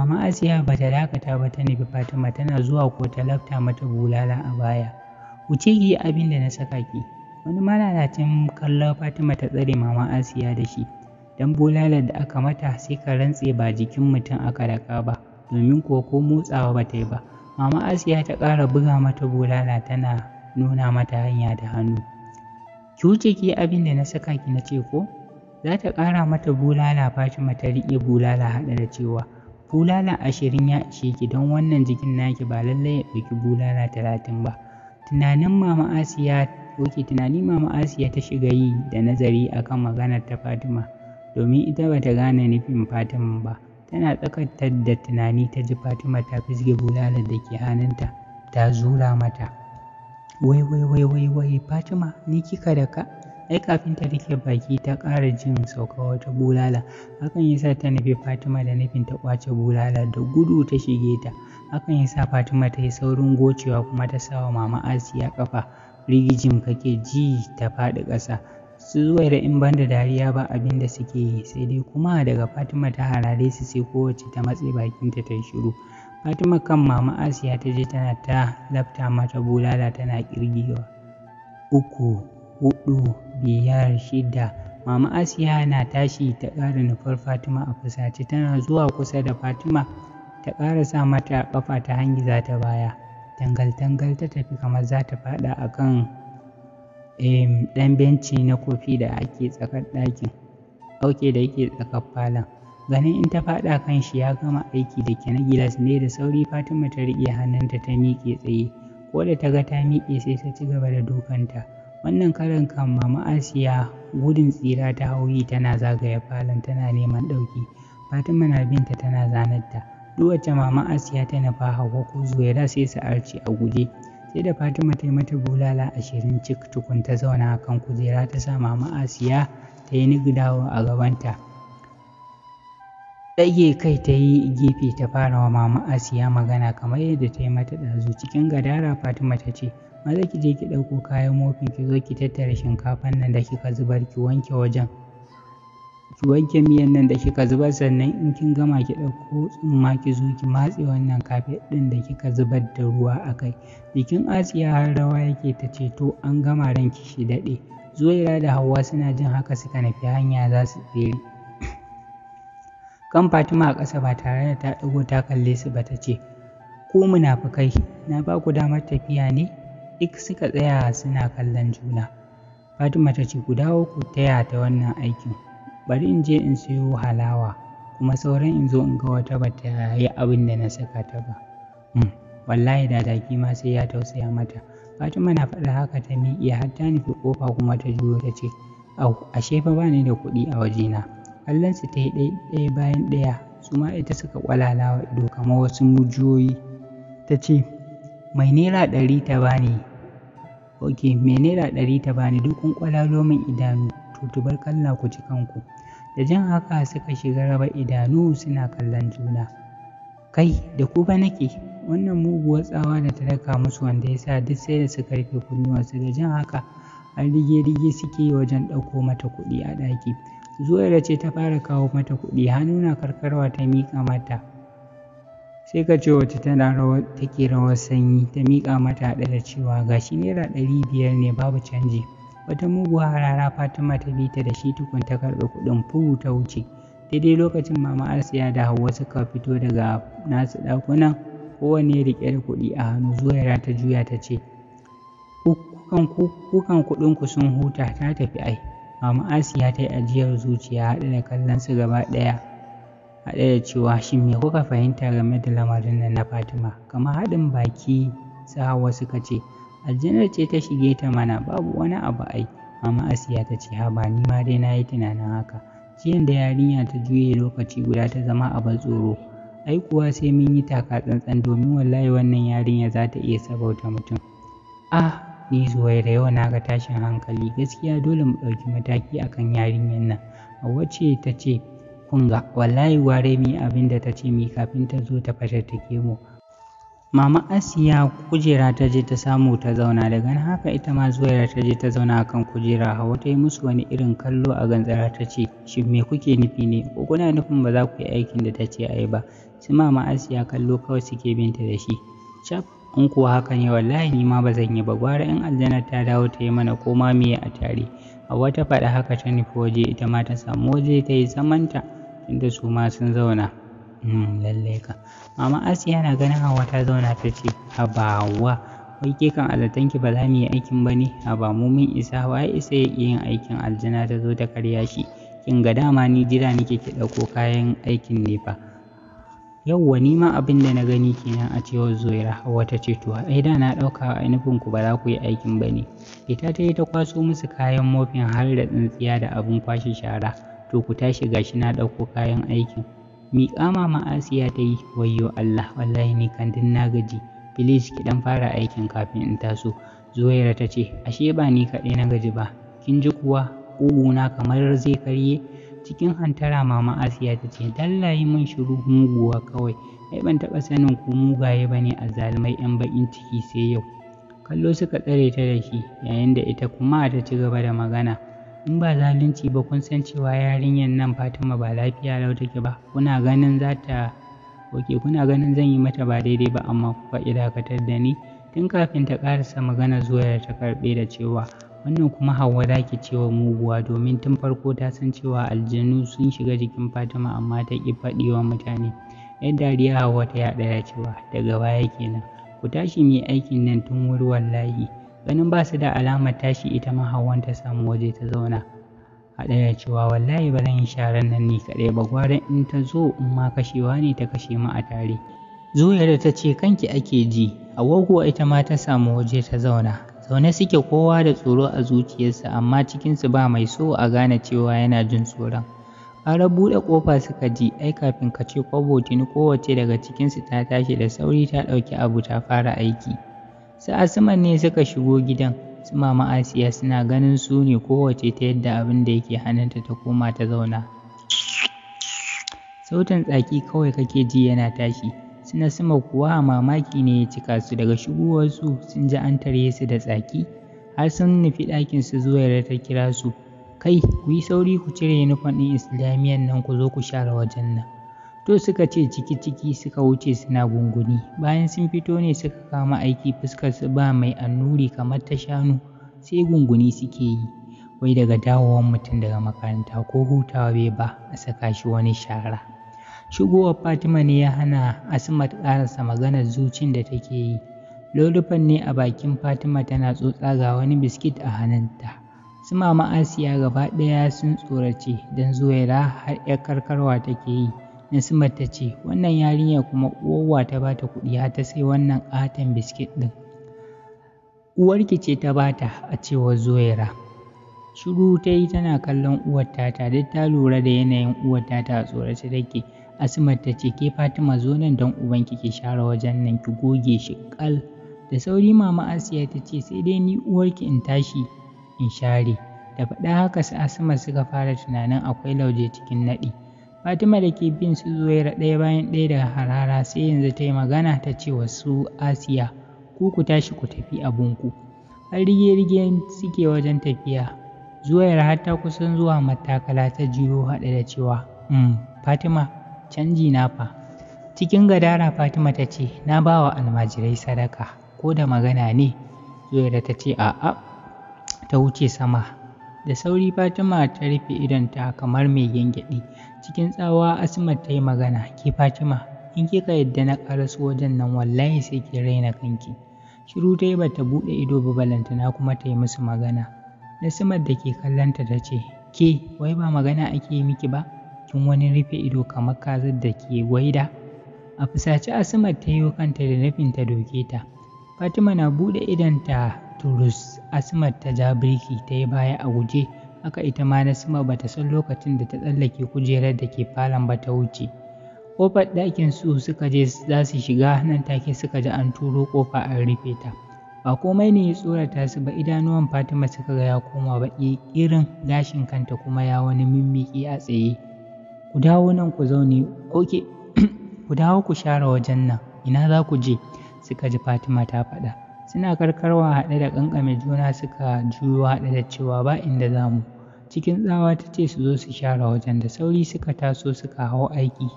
Mama Asiya ba ta dakata ba ta nufi Fatima tana zuwa ko ta lafta mata bulala a baya. Wuce ki yi abin da na saka ki. Wani malalacin kallon Fatima ta tsare Mama Asiya da shi. Dan bulalar da aka mata sai ka rantse ba jikin mutum aka daka ba, domin ko motsawa ba ta yi ba. Mama Asiya ta ƙara buga mata bulala tana nuna mata hanya da hannu. Ki wuce ki yi abin da na saka ki na ce ko? Za ta ƙara mata bulala. Fatima ta riƙe bulala haɗe da cewa bulala 20 ya ishe ki, don wannan jikin naki ba lallai ya ɗauki bulala 30 ba. Tunanin Mama Asiya ta shiga yi da nazari akan maganar ta Fatima, domin ita bata gane nufin Fatima ba. Tana tsakatar da tunani ta ji Fatima ta fisge bulalar da ke hannunta ta zura mata. Wai Fatima, ni kika daka? Ai kafin ta rike baki ta ƙara jin sauka wata bulala. Hakan yasa ta nufi Fatima da nufin ta ƙwace bulala, da gudu ta shige ta. Hakan yasa Fatima ta yi saurin gocewa kuma ta sawa Mama Asiya ƙafa. Rigijim kake ji ta faɗi ƙasa. Su Zuwaira in banda dariya ba abin da suke yi, sai dai kuma daga Fatima ta harare su sai kowace ta matse bakinta ta yi shiru. Fatima kan Mama Asiya ta je tana ta lafta mata bulala tana ƙirgewa. 3, 4, 5, 6. Mama Asiya na tashi ta ƙara nufar Fatima a fusace, tana zuwa kusa da Fatima ta ƙara sa mata ƙafa ta hangiza ta baya. Tangal-tangal ta tafi kamar za ta faɗa a kan ɗan benci na kofi da ake tsakar ɗakin. Da yake tsakar falon. Ganin in ta faɗa kan shi ya gama aiki da ke na gilas ne, da sauri Fatima ta riƙe hannunta ta miƙe tsaye. Ko da ta ga ta miƙe sai ta ci gaba da dukanta. Wannan karan kan Mama Asiya gudun tsira ta hauyi tana zagaya falon tana neman ɗauki. Fatima na binta tana zanarta. Duk wacce Mama Asiya ta nufa Hauwa ko Zuwaira sai su arce a guje. Sai da Fatima ta yi mata bulala 20 cik tukun ta zauna a kan kujera ta sa Mama Asiya ta yi nigidawa a gabanta. Ɗage kai ta yi gefe ta fara wa Mama Asiya magana kamar yadda ta yi mata ɗazu. Cikin gadara Fatima ta ce, maza ki je ki ɗauko kayan mofin ki zo ki tattara shinkafan nan da kika zubar, ki wanke wajen. Ki wanke miyan nan da kika zubar, sannan in kin gama ki ɗauko tsumma ki zo ki matse wannan kafet ɗin da kika zubar da ruwa a kai. Jikin Asiya har rawa yake ta ce to an gama, ranki shi daɗe. Zuwaira da Hauwa suna jin haka suka nufi hanya za su tsere. Kan Fatima a ƙasa ba tare da ta ɗago ta kalle su ba ta ce, ku munafukai, na ba ku damar tafiya ne? Duk suka tsaya suna kallon juna. Fatima ta ce, ku dawo ku taya ta wannan aikin. Bari in je in siyo halawa, kuma sauran in zo in ga wata ba ta yi abin da na saka ta ba. Wallahi da daki ma sai ya tausaya mata. Fatima na faɗa haka ta miƙe har ta nufi ƙofa kuma ta juyo ta ce, ashe fa ba ni da kuɗi a wajena. Kallon su ta yi ɗaya bayan ɗaya, su ma ita suka ƙwalala wa ido kamar wasu mujiyoyi. Ta ce, mai naira 100 ta bani. Mai naira 100 ta bani, duk kun ƙwalalo min idanu, to tubarkalla ku ci kanku. Da jan haka suka shiga raba idanu suna kallon juna. Kai da ku fa nake. Wannan muguwar tsawa da ta daka musu wanda ya sa duk sai da suka rufe kunnuwansu. Da jan haka har rige-rige suke yi wajen ɗauko mata kuɗi a ɗaki. Zuwaira ce ta fara kawo mata kuɗi, hannu na karkarwa ta miƙa mata. Sai ka ce wacce take rawar sanyi, ta miƙa mata haɗe da cewa gashi naira 500 ne babu canji. Wata muguwa harara Fatima ta bi ta da shi tukun ta karɓi kuɗin fu ta wuce. Daidai lokacin Mama Asiya da Hauwa suka fito daga nasu ɗakunan, kowanne riƙe da kuɗi a hannu. Zuwaira ta juya ta ce, kukan kuɗinku sun huta, ta tafi ai. Mama Asiya ta yi ajiyar zuciya haɗe da kallon su gaba ɗaya, haɗe da cewa shin me kuka fahimta game da lamarin nan na Fatima? Kamar haɗin baki su Hauwa suka ce, aljanar ce ta shige ta mana, babu wani abu ai. Mama Asiya ta ce, haba ni ma dai na yi tunanin haka. Jiyan da yarinya ta juye lokaci guda ta zama abin tsoro. Ai kuwa sai mun yi taka tsantsan, domin wallahi wannan yarinya za ta iya sabauta mutum. Ni Zuwaira yau na ga tashin hankali, gaskiya dole mu ɗauki mataki akan yarinyar nan. Hauwa ce ta ce, kun ga wallahi ware mi abin da ta ce mi kafin ta zo ta fatattake mu. Mama Asiya kujera ta je ta samu ta zauna, daga nan haka ita ma Zuwaira ta je ta zauna akan kujera. Hauwa ta yi musu wani irin kallo a gantsara ta ce, shin me kuke nufi ne? Ko kuna nufin ba za ku yi aikin da ta ce a yi ba? su mama Asiya kallo kawai suke binta da shi. Cap, in kuwa haka ne wallahi ni ma ba zan yi ba, gwara in aljanar ta dawo ta yi mana koma miye a tare. Hauwa ta faɗa haka ta nufi waje ita ma ta samu waje ta yi zamanta tunda su ma sun zauna. Lallai ka. Mama Asiya na ganin Hauwa ta zauna ta ce, haba Hauwa, wai ke kan alatanki ba za mu yi aikin ba ne? Haba mu mun isa, waye isa ya iya yin aikin aljana ta zo ta karya shi. Kin ga dama ni jira nake ki ɗauko kayan aikin ne fa. Yauwa ni ma abin da na gani kenan a cewar Zuwaira. Hauwa ta ce to ai da na ɗauka a nufin ku ba za ku yi aikin ba ne. Ita ta yi ta kwaso musu kayan mofin har da tsintsiya da abin kwashe shara. To ku tashi gashi na ɗauko kayan aikin. Miƙa mama Asiya ta yi, wayyo Allah wallahi ni kan din na gaji. Please ki ɗan fara aikin kafin in taso. Zuwaira ta ce ashe ba ni kaɗai na gaji ba. Kin ji kuwa ƙuguna kamar zai karye. Cikin hantara mama Asiya ta ce dallahi mun shiru muguwa kawai. Ai ban taɓa sanin ku mugaye ba ne azzalumai 'yan baƙin ciki sai yau. Kallo suka tsare ta da shi yayin da ita kuma ta ci gaba da magana. In ba zalunci ba kun san cewa yarinyar nan Fatima ba lafiya lau take ba. Kuna ganin zan yi mata ba daidai ba amma kuka ƙi dakatar da ni. Tun kafin ta ƙarasa magana Zuwaira ta karɓe da cewa wannan kuma Hauwa za ki cewa muguwa domin tun farko ta san cewa aljanu sun shiga jikin Fatima amma ta ƙi faɗi wa mutane. Yan dariya Hauwa ta yaɗa da cewa daga baya kenan. Ku tashi mu yi aikin nan tun wuri wallahi. Ganin ba su da alamar tashi ita ma Hauwan ta samu waje ta zauna. Haɗe da cewa wallahi ba zan yi sharan nan ni kaɗai ba, gwara in ta zo in ma kashewa ne ta kashe mu a tare. Zuwaira ta ce kanki ake ji. Hauwa kuwa ita ma ta samu waje ta zauna. Zaune suke kowa da tsoro a zuciyarsa amma cikinsu ba mai so a gane cewa yana jin tsoron. Ƙarar buɗe ƙofa suka ji ai kafin ka ce kwabo tuni kowace daga cikinsu ta tashi da sauri ta ɗauki abu ta fara aiki. Su Asuman ne suka shigo gidan, su mama Asiya suna ganin su ne kowace ta yadda abin da yake hannunta ta koma ta zauna. Sautin tsaki kawai kake ji yana tashi. Suna sama kuwa mamaki ne ya cika su daga shigowarsu sun ji an tare su da tsaki har sun nufi ɗakin su Zuwaira ta kira su. Kai ku yi sauri ku cire yunifom ɗin Islamiyyar nan ku zo ku share wajen nan. To suka ce ciki suka wuce suna gunguni. Bayan sun fito ne suka kama aiki fuskar su ba mai annuri kamar ta shanu sai gunguni suke yi. Wai daga dawowar mutum daga makaranta ko hutawa bai ba a saka shi wani shara. Shigowar Fatima ne ya hana Asma ƙarasa maganar zucin da take yi. Lolufan ne a bakin Fatima tana tsotsa ga wani biskit a hannunta. Su mama Asiya gaba ɗaya sun tsorace don Zuwaira har 'yar karkarwa take yi. Nasima ta ce wannan yarinya kuma uwarwa ta bata kuɗi har ta sai wannan ƙaton biskit ɗin. Uwarki ce ta bata a cewar Zuwaira. Shiru ta yi tana kallon uwar tata duk ta lura da yanayin uwar tata a tsorace take. Asma ta ce ke Fatima zo nan don ubanki ki share wajen nan ki goge shi ƙal. Da sauri mama Asiya ta ce sai dai ni uwarki in tashi in share. Da faɗa haka su Asma suka fara tunanin akwai lauje cikin naɗi. Fatima da ke bin su Zuwaira ɗaya bayan ɗaya daga harara sai yanzu ta yi magana ta ce wa su Asiya ku tashi ku tafi abunku. Har rige-rige suke wajen tafiya. Zuwaira har ta kusan zuwa matakala ta jiyo haɗe da cewa Fatima canji na fa. Cikin gadara Fatima ta ce na ba wa almajirai sadaka ko da magana ne. Zuwaira ta ce a'a ta wuce sama. Da sauri Fatima ta rufe idonta kamar mai gyangyaɗi. Cikin tsawa Asma ta yi magana ke Fatima in kika yadda na ƙaraso wajen nan wallahi sai ki raina kanki. Shiru ta yi bata buɗe ido ba balantana kuma ta yi musu magana. Nasimar da ke kallonta ta ce ke wai ba magana ake yi miki ba? Kin wani rufe ido kamar kazar da ke gwaida. A fusace Asma ta yi kanta da nufin ta doke ta. Fatima na buɗe idonta turus Asma ta ja birki ta yi baya a guje. Haka ita ma Nasima ba ta san lokacin da ta tsallake kujerar da ke falon ba ta wuce. Ƙofar ɗakin su suka je za su shiga nan take suka ji an turo ƙofa an rufe ta. Ba komai ne ya tsorata su ba idanuwan Fatima suka ga ya koma baƙi irin gashin kanta kuma ya wani mimmiƙi a tsaye. Ku dawo nan ku zaune, oke, ku dawo ku share wajen nan, ina za ku je? Suka ji Fatima ta faɗa. Suna karkarwa haɗe da ƙanƙame juna suka juyo haɗe da cewa ba inda za mu. Cikin tsawa ta ce su zo su share wajen da sauri suka taso suka hau aiki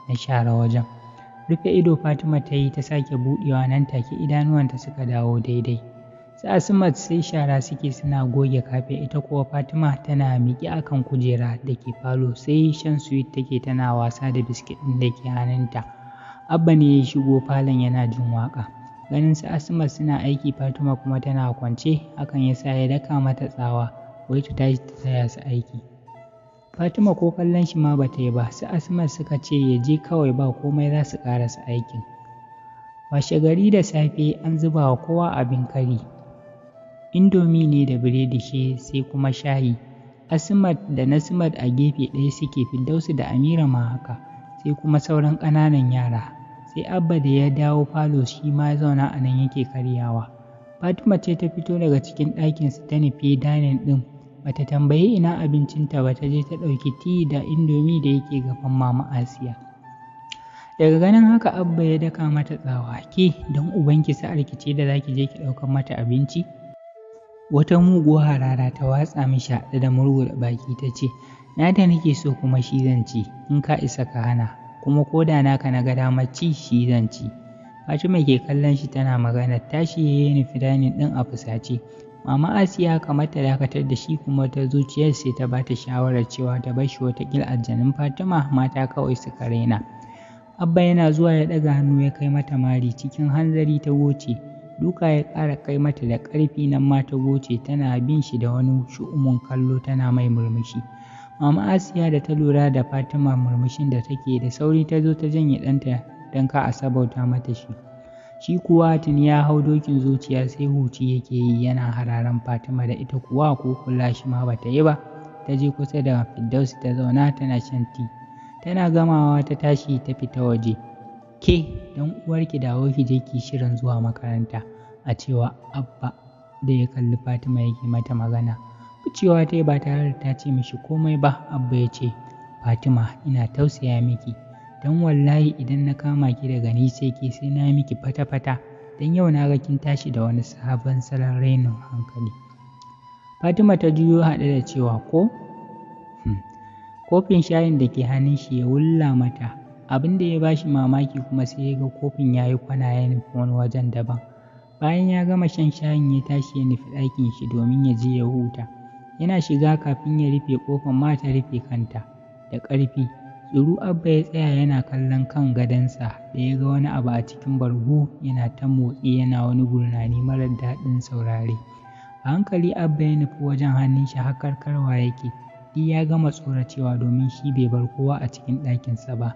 na share wajen. Rufe ido Fatima ta yi ta sake buɗewa nan take idanuwanta suka dawo daidai. Su Asmat sai shara suke suna goge kafe, ita kuwa Fatima tana miƙe akan kujera da ke falo sai shan sweet take tana wasa da biskit ɗin da ke hannunta. Abba ne ya shigo falon yana jin waƙa. Ganin su Asmat suna aiki Fatima kuma tana kwance, hakan ya sa ya daka mata tsawa wai ta tashi ta taya su aiki. Fatima ko kallon shi ma ba ta yi ba, su Asmat suka ce ya je kawai ba komai za su ƙarasa aikin. Washe gari da safe an zuba wa kowa abin kari. Indomi ne da biredi sai kuma shayi. Asmat da Nasmat a gefe ɗaya suke, Firdausu da Amira ma haka, sai kuma sauran ƙananan yara. Sai Abba da ya dawo falo shi ma zauna a nan yake karyawa. Fatima ce ta fito daga cikin ɗakinsu ta nufi danin ɗin. Bata tambayi ina abincinta ba, ta je ta ɗauki ti da indomi da yake gaban Mama Asiya. Daga ganin haka Abba ya daka mata tsawa, ke don ubanki sa'arki ce da zaki je ki ɗaukar mata abinci? Wata muguwa harara ta watsa mishi haɗe da murguɗa baki ta ce, na da nake so kuma shi zan ci, in ka isa ka hana, kuma ko da naka na ga damar ci shi zan ci. Fatima ke kallon shi tana magana, tashi ya yi nufi danin ɗin a fusace. Mama Asiya kamar ta dakatar da shi kuma ta zuciyar sai ta bata shawarar cewa ta bar shi watakila aljanun Fatima mata kawai suka raina. Abba yana zuwa ya ɗaga hannu ya kai mata mari, cikin hanzari ta goce. Duka ya ƙara kai mata da ƙarfi, nan ma ta goce, tana bin shi da wani shu'umin kallo tana mai murmushi. Mama Asiya da ta lura da Fatima murmushin da take, da sauri ta zo ta janye ɗanta don ka a sabauta mata shi. Shi kuwa tuni ya hau dokin zuciya sai huci yake yi yana hararan Fatima, da ita kuwa ko kula shi ma bata yi ba. Ta je kusa da Firdausi ta zauna tana shan ti. Tana gamawa ta tashi ta fita waje. Ke dan uwarki dawo ki je ki shirin zuwa makaranta, a cewa Abba da ya kalli Fatima yake mata magana. Ficewa ta yi ba tare da ta ce mishi komai ba. Abba ya ce, Fatima ina tausaya miki, don wallahi idan na kama ki daga ni sai ke sai na miki fata-fata, don yau na ga kin tashi da wani sabon salon rainin hankali. Fatima ta juyo haɗe da cewa ko? Kofin shayin da ke hannun shi ya wulla mata. Abin da ya bashi mamaki kuma sai ya ga kofin ya yi kwana ya nufi wani wajen daban. Bayan ya gama shan shayin ya tashi ya nufi ɗakin shi domin ya je ya huta. Yana shiga kafin ya rufe ƙofar ma ta rufe kanta da ƙarfi. Tsuru Abba ya tsaya yana kallon kan gadonsa da ya ga wani abu a cikin bargo yana ta motsi yana wani gurnani marar daɗin saurare. A hankali Abba ya nufi wajen, hannun shi har karkarwa yake. Duk ya gama tsoracewa domin shi bai bar kowa a cikin ɗakinsa ba,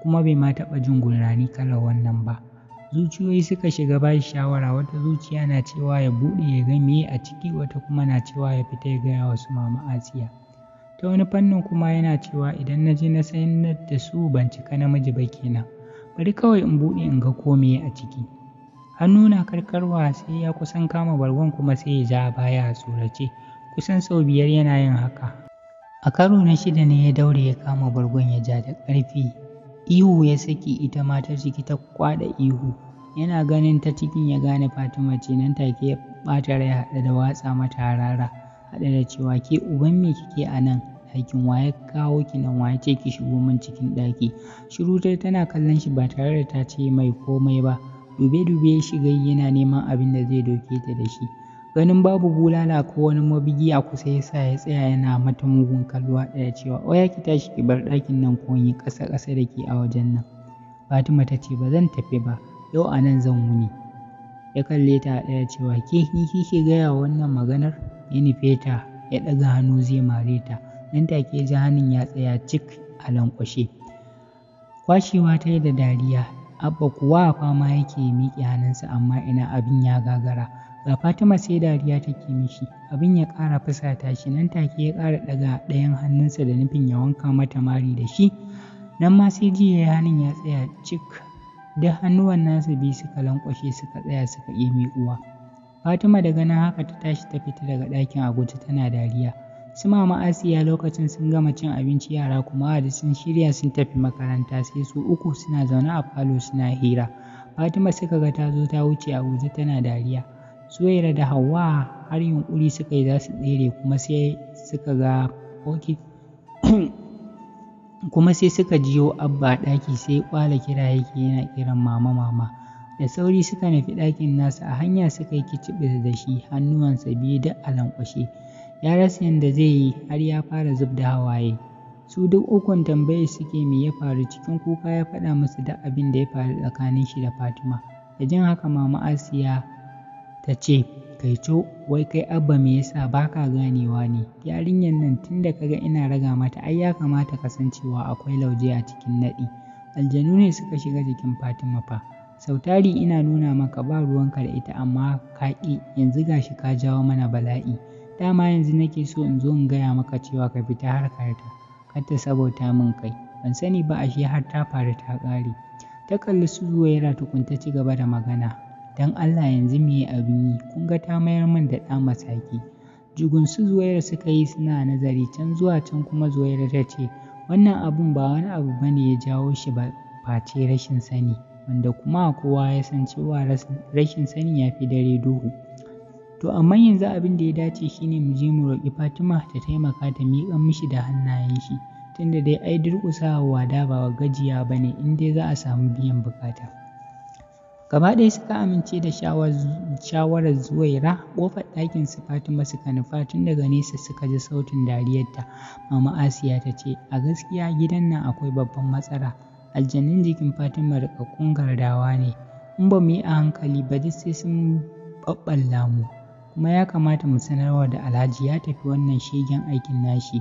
kuma bai ma taɓa jin gurnani kalar wannan ba. Zuciyoyi suka shiga ba shi shawara, wata zuciya na cewa ya buɗe ya ga meye a ciki, wata kuma na cewa ya fita ya gaya wa su Mama Asiya. Ta wani fannin kuma yana cewa idan na je na sanar da su ban cika namiji ba kenan, bari kawai in buɗe in ga ko meye a ciki. Hannu na karkarwa sai ya kusan kama bargon kuma sai ya ja baya a tsorace. Kusan sau 5 yana yin haka. A karo na 6 ne ya daure ya kama bargon ya ja da ƙarfi. Ihu ya saki, ita ma ta ciki ta kwaɗa ihu. Yana ganin ta cikin ya gane Fatima ce, nan take ya ɓata rai haɗe da watsa mata harara, haɗe da cewa ke uban me kike a nan ɗakin, waye kawo ki nan, waye ce ki shigo min cikin ɗaki? Shiru tana kallon shi ba tare da ta ce mai komai ba. Dube-dube ya shiga yana neman abin da zai doke ta da shi. Ganin babu bulala ko wani mabigi a kusa ya sa ya tsaya yana mata mugun kallo haɗe da cewa oya ki tashi ki bar ɗakin nan ko yi ƙasa-ƙasa da ke a wajen nan. Fatima ta ce ba zan tafi ba, yau a nan zan wuni. Ya kalle ta haɗe da cewa ke ni kike gaya wa wannan maganar? Ya nufe ta ya ɗaga hannu zai mare ta, nan take ji hannun ya tsaya cik a lankwashe. Kwashewa ta yi da dariya. Abba kuwa fama yake miƙe hannunsa amma ina abin ya gagara. Ga Fatima sai dariya take mishi, abin ya ƙara fusata shi, nan take ya ƙara ɗaga ɗayan hannunsa da nufin ya wanka mata mari da shi. Nan ma sai ji ya hannun ya tsaya cik, duk hannuwan nasa biyu suka lankwashe suka tsaya suka ƙi miƙuwa. Fatima daga nan haka ta tashi ta fita daga ɗakin a guje tana dariya. Su Mama Asiya lokacin sun gama cin abinci, yara kuma da sun shirya sun tafi makaranta, sai su uku suna zaune a falo suna hira. Fatima suka ga ta zo ta wuce a guje tana dariya. Suwaira da Hauwa har yunƙuri suka yi za su tsere kuma sai suka ga kuma sai suka jiyo Abba a ɗaki sai ya ƙwala kira yake yana kiran mama mama. Da sauri suka nufi ɗakin nasa, a hanya suka yi kicibis da shi, hannuwansa biyu duk a lanƙwashe. Ya rasa yadda zai yi har ya fara zub da hawaye. Su duk ukun tambayar suke me ya faru, cikin kuka ya faɗa musu duk abin da ya faru tsakanin shi da Fatima. Da jin haka mama Asiya ta ce, Kaico, wai kai Abba me yasa baka ganewa ne? Yarinyar nan tunda kaga ina raga mata ai ya kamata kasancewa akwai lauje a cikin naɗi. Aljanu ne suka shiga jikin Fatima fa. Sautari ina nuna maka ba ruwanka da ita amma ka ƙi, yanzu gashi ka jawo mana bala'i. Dama yanzu nake so in zo in gaya maka cewa ka fita harkarta, kar ta sabauta min kai. Ban sani ba ashe har ta faru ta ƙare. Ta kalli su Zuwaira tukun ta ci gaba da magana. Don Allah yanzu me abin yi, kun ga ta mayar min da ɗa masaki. Jugun su Zuwaira suka yi suna nazari, can zuwa can kuma Zuwaira ta ce, wannan abun ba wani abu bane ya jawo shi ba face rashin sani, wanda kuma kowa ya san cewa rashin sani ya fi dare duhu. To amma yanzu abin da ya dace shine mu je mu roƙi Fatima ta taimaka ta miƙa mishi da hannayen shi, tunda dai ai durƙusawa wada ba gajiya bane in dai za a samu biyan buƙata. Gaba ɗaya suka amince da shawarar Zuwaira. Ƙofar ɗakin su Fatima suka nufa, tun daga nesa suka ji sautin dariyarta. Mama Asiya ta ce, a gaskiya gidan nan akwai babban matsala. Aljanun jikin Fatima riƙaƙƙun gardawa ne. In ba mu yi a hankali ba duk sai sun ɓaɓɓalla mu. Kuma ya kamata mu sanarwa da Alhaji ya tafi wannan shegen aikin nashi.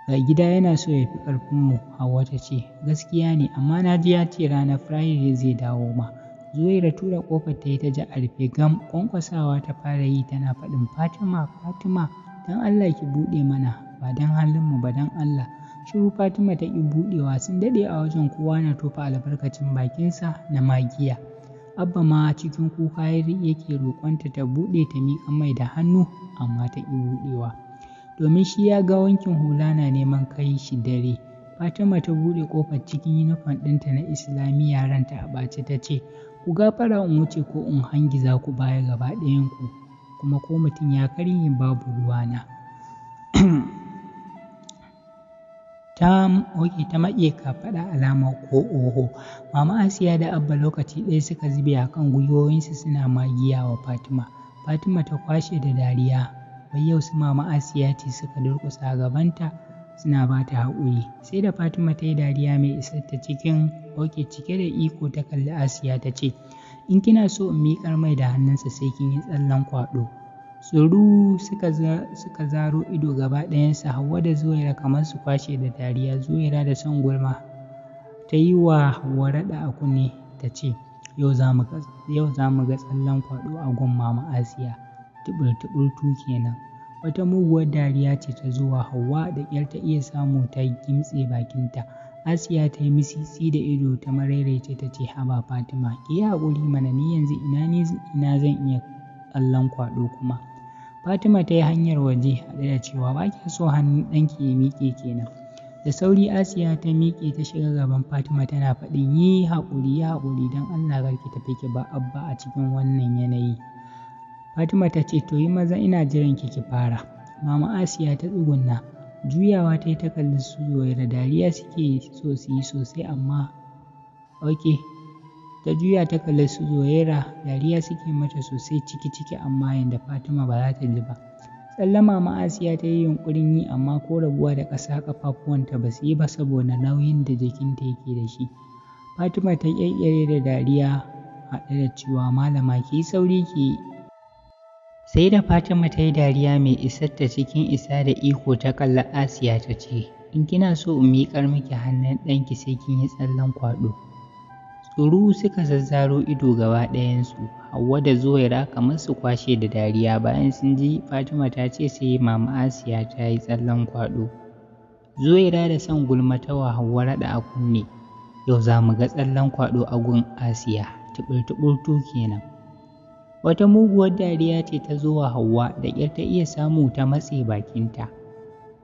Ga gida yana so ya fi ƙarfinmu, Hauwa ta ce. Gaskiya ne, amma na ji ya ce ranar Friday zai dawo ma. Zuwaira tura ƙofar ta yi ta ji a rufe gam, ƙwanƙwasawa ta fara yi tana faɗin Fatima, Fatima, don Allah ki buɗe mana, ba don halinmu ba don Allah. Shiru Fatima ta ƙi buɗewa, sun daɗe a wajen kowa na tofa albarkacin bakinsa na magiya. Abba ma cikin kuka yake roƙonta ta buɗe ta miƙa mai da hannu, amma ta ƙi buɗewa. Domin shi ya ga wankin hula na neman kai shi dare. Fatima ta buɗe ƙofar cikin yunifom ɗinta na Islamiyya, ranta a ɓace ta ce, ku gafara in wuce ko in hangiza ku baya gaba ɗayanku, kuma ko mutum ya karye babu ruwana. ta maƙe kafaɗa alamar ko oho. Mama Asiya da Abba lokaci ɗaya suka zube a kan gwiwoyinsu suna magiya wa Fatima. Fatima ta kwashe da dariya. Wai yau su Mama Asiya ce suka durƙusa gabanta suna ba ta haƙuri. Sai da Fatima ta yi dariya mai isar ta cike da iko ta kalli Asiya ta ce, in kina so in miƙar mai da hannunsa sai kin yi tsallen kwaɗo. Tsoro suka zaro ido gaba ɗayansa. Hauwa da Zuwaira kamar su kwashe da dariya. Zuwaira da son gulma ta yi wa Hauwa raɗa a kunne ta ce, yau za mu ga tsallen kwaɗo a gun Mama Asiya. Tuɓur-tuɓur kenan. Wata muguwar dariya ce ta zo wa Hauwa, da ƙyar ta iya samu ta gimtse bakinta. Asiya ta yi misisi da ido ta maraice ta ce, haba Fatima, ki yi haƙuri mana, ni yanzu ina zan iya tsallen kwaɗo kuma. Fatima ta yi hanyar waje haɗe da cewa ba ki so hannun ɗanki ya miƙe kenan. Da sauri Asiya ta miƙe ta shiga gaban Fatima tana faɗin, yi haƙuri don Allah kar ki tafi ki ba Abba a cikin wannan yanayi. Fatima ta ce, to yi maza ina jiran ki fara. Mama Asiya ta tsugunna. Juyawa ta yi ta kalli su Zuwaira, dariya suke so su yi sosai amma ta juya ta kalli su Zuwaira, dariya suke mata sosai ciki amma yanda Fatima ba za ta ji ba. Tsalle Mama Asiya ta yi yunƙurin yi amma ko rabuwa da ƙasa ƙafafuwanta ba su yi ba saboda nauyin da jikinta yake da shi. Fatima ta ƙirƙire da dariya haɗe da cewa malama ki yi sauri ki yi. Sai da Fatima ta yi dariya mai isar ta cikin isa da iko ta kalli Asiya ta ce, in kina so in miƙar miki hannun ɗanki sai kin yi tsallen kwaɗo. Tsoro suka zazzaro ido gaba ɗayansu. Hauwa da Zuwaira kamar su kwashe da dariya bayan sun ji Fatima ta ce sai Mama Asiya ta yi tsallen kwaɗo. Zuwaira da son gulma ta wa Hauwa raɗa a kunne, yau za mu ga tsallen kwaɗo a gun Asiya, tuɓur-tuɓur kenan. Wata muguwar dariya ce ta zo wa Hauwa, da ƙyar ta iya samu ta matse bakinta.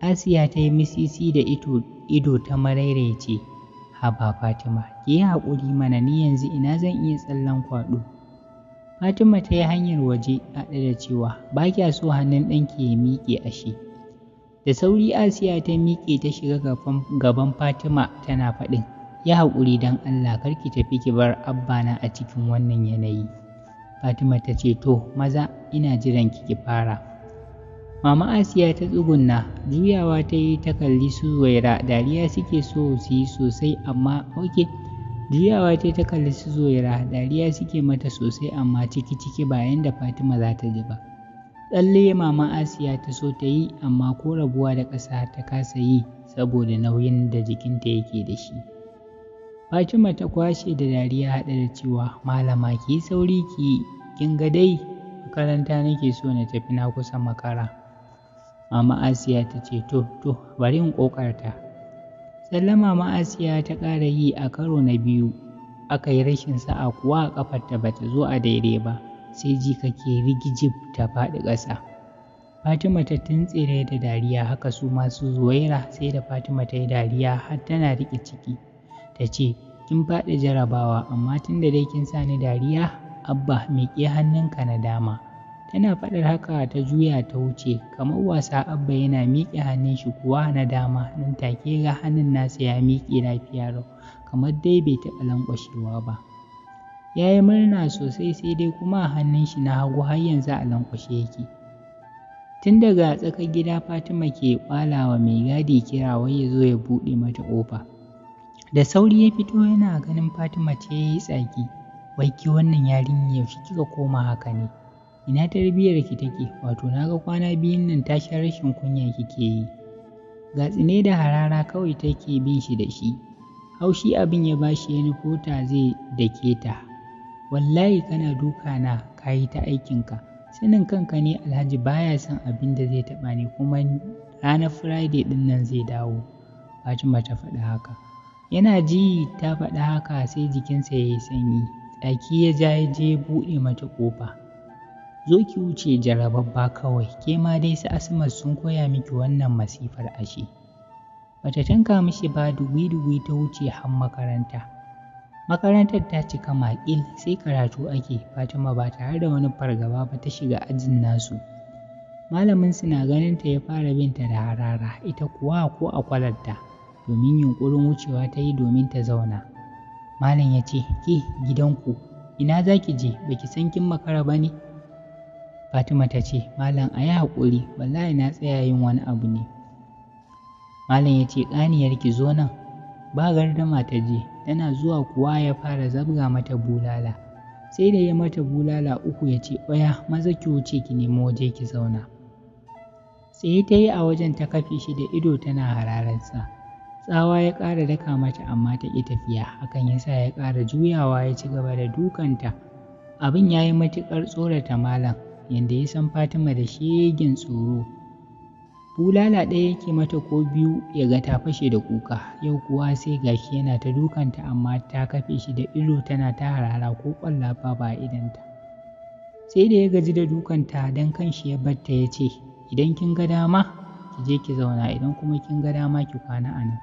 Asiya ta yi misisi da ido ta maraice, haba Fatima, ki yi haƙuri mana, ni yanzu ina zan iya tsallen kwaɗo. Fatima ta yi hanyar waje haɗe da cewa, ba kya so hannun ɗanki ya miƙe ashe. Da sauri Asiya ta miƙe ta shiga gaban Fatima tana faɗin, "Ya haƙuri don Allah kar ki tafi ki bar abbana a cikin wannan yanayi." Fatima ta ce, "To, maza ina jiran ki fara." Mama Asiya ta tsugunna, juyawa ta yi ta kalli su Zuwaira, dariya suke so su yi sosai amma juyawa ta yi ta kalli su Zuwaira, dariya suke mata sosai amma ciki-ciki ba yanda Fatima za ta ji ba. Tsalle Mama Asiya ta so ta yi amma ko rabuwa da ƙasa ta kasa yi saboda nauyin da jikinta yake da shi. Fatima ta kwashe da dariya haɗe da cewa, "Malama ki yi sauri kin ga dai makaranta nake so na tafi na kusa makara." Mama Asiya ta ce, To, bari in ƙoƙarta." Tsalle Mama Asiya ta ƙara yi a karo na biyu, aka yi rashin sa'a kuwa ƙafarta ba ta zo a daidai ba, sai ji kake rigijib ta faɗi ƙasa. Fatima ta tuntsire da dariya, haka su masu Zuwaira, sai da Fatima ta yi dariya har tana riƙe ciki. Ta ce, "Kin faɗi jarabawa amma tun da dai kin sa ni dariya, Abba miƙe hannunka na dama." Tana faɗar haka ta juya ta wuce, kamar wasa Abba yana miƙe hannun shi kuwa na dama, nan take ga hannun nasa ya miƙe lafiya lau, kamar dai bai taɓa lanƙwashewa ba. Ya yi murna sosai, sai dai kuma hannun shi na hagu har yanzu a lanƙwashe yake. Tun daga tsakar gida Fatima ke ƙwalawa mai gadi kira wai ya zo ya buɗe mata ƙofa. Da sauri ya fito yana ganin Fatima ce ya yi tsaki, "Wai ki wannan yarinya yaushe kika koma haka ne? Ina tarbiyyar ki take? Wato na ga kwana biyun nan tashin rashin kunya kike yi." Ga tsine da harara kawai take bin shi da shi. Haushi abin ya bashi ya nufo ta zai dake ta. "Wallahi kana duka na ka yi ta aikinka. Sanin kanka ne Alhaji baya son abin da zai taɓa ni, kuma ranar Friday ɗin nan zai dawo." Fatima ta faɗi haka. Yana ji ta faɗi haka sai jikinsa ya yi sanyi. Tsaki ya ja ya je buɗe mata ƙofa. "Zo ki wuce jarababba kawai, ke ma dai su Asma sun koya miki wannan masifar ashe." Bata tanka mishi ba, dugui-dugui ta wuce har makaranta. Makarantar ta cika maƙil, sai karatu ake. Fatima ba tare da wani fargaba ba ta shiga ajin nasu. Malamin su na ganin ta ya fara binta da harara, ita kuwa ko a kwalarta, domin yunƙurin wucewa ta yi domin ta zauna. Malam ya ce, "Ke gidanku, ina za ki je, ba ki san kin makara ba ne?" Fatima ta ce, "Malam a yi haƙuri, wallahi na tsaya yin wani abu ne." Malam ya ce, "Ƙaniyar ki zo nan." Ba gardama ta je, tana zuwa kuwa ya fara zabga mata bulala. Sai da ya mata bulala 3 ya ce, "Oya, maza ki wuce ki nemi waje ki zauna." Sai ta yi a wajen ta kafe shi da ido tana hararsa. Tsawa ya ƙara daka mata amma ta ƙi tafiya, hakan ya sa ya ƙara juyawa ya ci gaba da dukanta. Abin ya yi matuƙar tsorata malam, yanda ya san Fatima da shegen tsoro. Bulala ɗaya yake mata ko 2 ya ga ta fashe da kuka. Yau kuwa sai gashi yana ta dukanta amma ta kafe shi da ido tana ta harara ko ƙwalla ba a idonta. Sai da ya gaji da dukanta don kanshi ya batta ya ce, "Idan kin ga dama ki je ki zauna, idan kuma kin ga dama ki kwana a nan."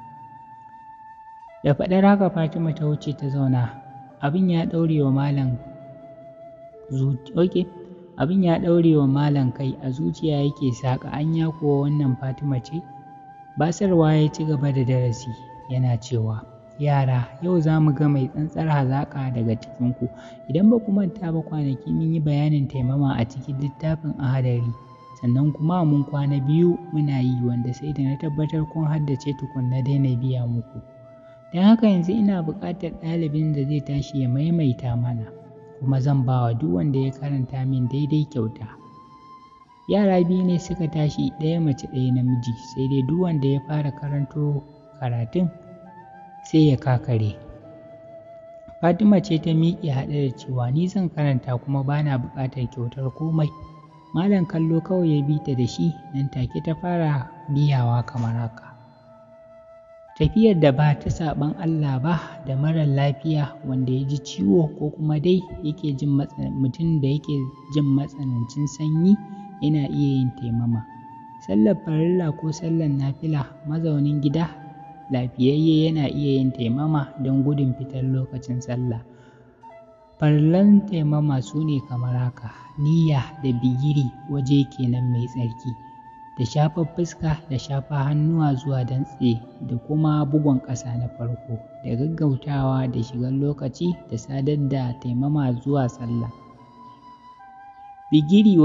Da faɗar haka Fatima ta wuce ta zauna. Abin ya ɗaure wa malam kai, a zuciya yake saƙa, anya kuwa wannan Fatima ce? Basarwa ya ci gaba da darasi yana cewa, "Yara, yau za mu ga mai tsantsar hazaƙa daga cikinku. Idan ba ku manta ba kwanaki mun yi bayanin taimama a cikin littafin Ahadari, sannan kuma mun kwana 2 muna yi, wanda sai da na tabbatar kun haddace tukun na daina biya muku. Don haka yanzu ina buƙatar ɗalibin da zai tashi ya maimaita mana, kuma zan ba wa duk wanda ya karanta min daidai kyauta." Yara 2 ne suka tashi, ɗaya mace ɗaya namiji, sai dai duk wanda ya fara karanto karatun sai ya kakare. Fatima ce ta miƙe haɗe da cewa, "Ni zan karanta kuma ba na buƙatar kyautar komai." Malam kallo kawai ya bi ta da shi, nan take ta fara biyawa kamar haka. Tafiyar da ba ta saɓan Allah ba, da marar lafiya wanda ya ji ciwo ko kuma dai mutum da yake jin matsanancin sanyi yana iya yin taimama. Sallar farilla ko sallar nafila, mazaunin gida lafiyayye yana iya yin taimama don gudun fitar lokacin sallah. Farillan taimama su ne kamar haka: niyya da bigiri, waje kenan mai tsarki. da shafar fuska da shafa hannuwa zuwa dantse da kuma bugun ƙasa na farko da gaggautawa da shigar lokaci da sadar da taimama zuwa sallah. Bigiri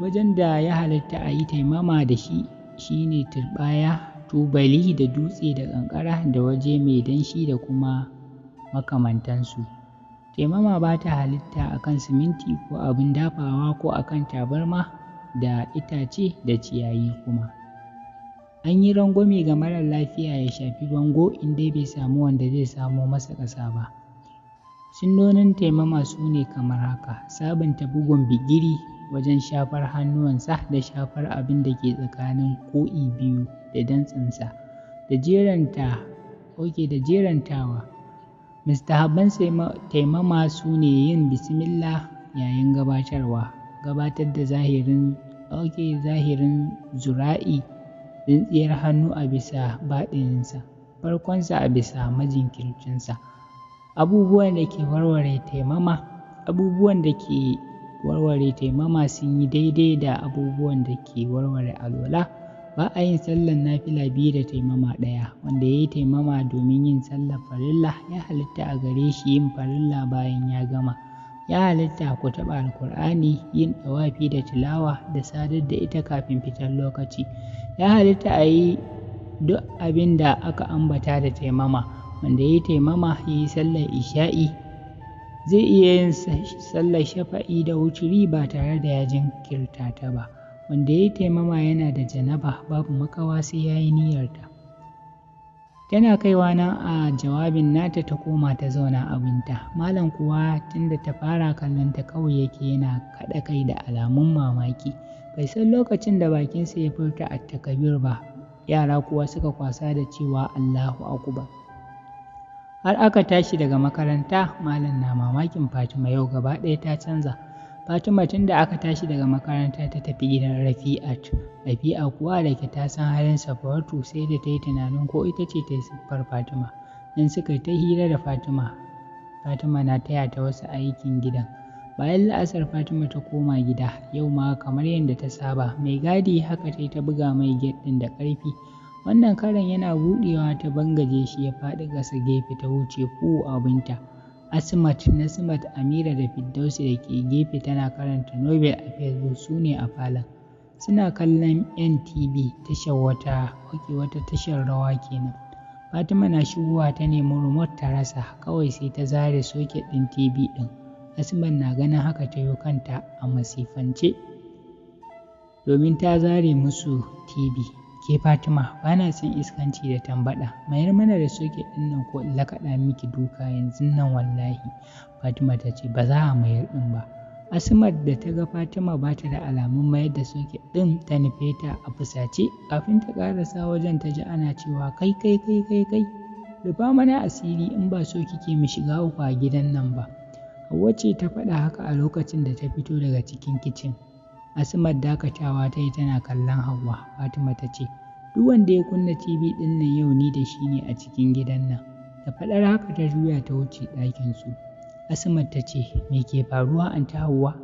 wajen da ya halatta a yi taimama da shi shine turɓaya, tubali da dutse da ƙanƙara da waje mai danshi da kuma makamantansu. Taimama ba ta halitta a kan siminti ko abin dafawa ko a kan tabarma da itace da ciyayi kuma. An yi rangwame ga marar lafiya ya shafi bango in dai bai samu wanda zai samo masa ƙasa ba. Sunnonin taimama su ne kamar haka: sabunta bugun bigiri wajen shafar hannuwansa da shafar abin da ke tsakanin ko'i biyu da dantsensa da jerantawa. Mustahabban taimama su ne yin bismillah yayin gabatar da zahirin zura'i, tsintsiyar hannu a bisa baɗininsa, farkonsa a bisa majinkircinsa. Abubuwan da ke warware taimama sun yi daidai da abubuwan da ke warware alwala. Ba a yin sallar nafila biyu da taimama ɗaya. Wanda ya yi taimama domin yin sallar farilla ya halitta a gare shi yin farilla bayan ya gama. Ya halitta ku taɓa Alƙur'ani, yin ɗawafi da tilawa da sadar da ita kafin fitar lokaci. Ya halitta a yi duk abin da aka ambata da taimama. Wanda ya yi taimama ya yi sallar isha'i zai iya yin sallar shafa'i da wuturi ba tare da ya jinkirta ta ba. Wanda ya yi taimama yana da janaba babu makawa sai ya yi niyyarta. Tana kaiwa nan a jawabin nata ta koma ta zauna abinta. Malam kuwa tunda ta fara kallon ta kawai yake yana kaɗa kai da alamun mamaki. Bai san lokacin da bakinsa ya furta at-takbir ba. Yara kuwa suka kwasa da cewa Allahu akbar. Har aka tashi daga makaranta, malam na mamakin Fatima yau gaba ɗaya ta canza. Fatima tun da aka tashi daga makaranta ta tafi gidan Rafi'at. Rafi'a kuwa da ke ta san halin Safaratu sai da ta yi tunanin ko ita ce ta yi siffar Fatima. Nan suka ta hira da Fatima. Fatima na taya ta wasu aikin gidan. Bayan la'asar Fatima ta koma gida, yau ma kamar yadda ta saba, mai gadi haka ta buga mai gate ɗin da ƙarfi. Wannan karan yana buɗewa ta bangaje shi ya faɗi ƙasa gefe ta wuce abinta. Asmat, Nasmat, Amira da Firdausi da ke gefe tana karanta Nobel a Facebook su ne a falon. Suna kallon NTV tashar wata tashar rawa kenan. Fatima na shigowa ta nemi remote ta rasa, kawai sai ta zare socket ɗin TV ɗin. Asmat na ganin haka ta yi kanta a masifance domin ta zare musu TV. Ke Fatima, ba na son iskanci da tambaɗa. Mayar mana da soket ɗin nan ko in lakaɗa miki duka yanzu nan wallahi. Fatima ta ce ba za a mayar ɗin ba. Asmat da ta ga Fatima ba ta da alamun mayar da soket ɗin ta nufe ta a fusace. Kafin ta ƙarasa wajen ta ji ana cewa kai. Rufa mana asiri in ba so kike mu shiga uku a gidan nan ba. Hauwa ce ta faɗa haka a lokacin da ta fito daga cikin kicin. Asmat dakatawa ta yi tana kallon Hauwa. Fatima ta ce, duk wanda ya kunna TV ɗin nan yau ni da shi ne a cikin gidan nan. Da faɗar haka ta juya ta wuce ɗakinsu. Asmat ta ce, me ke faruwa an ta Hauwa?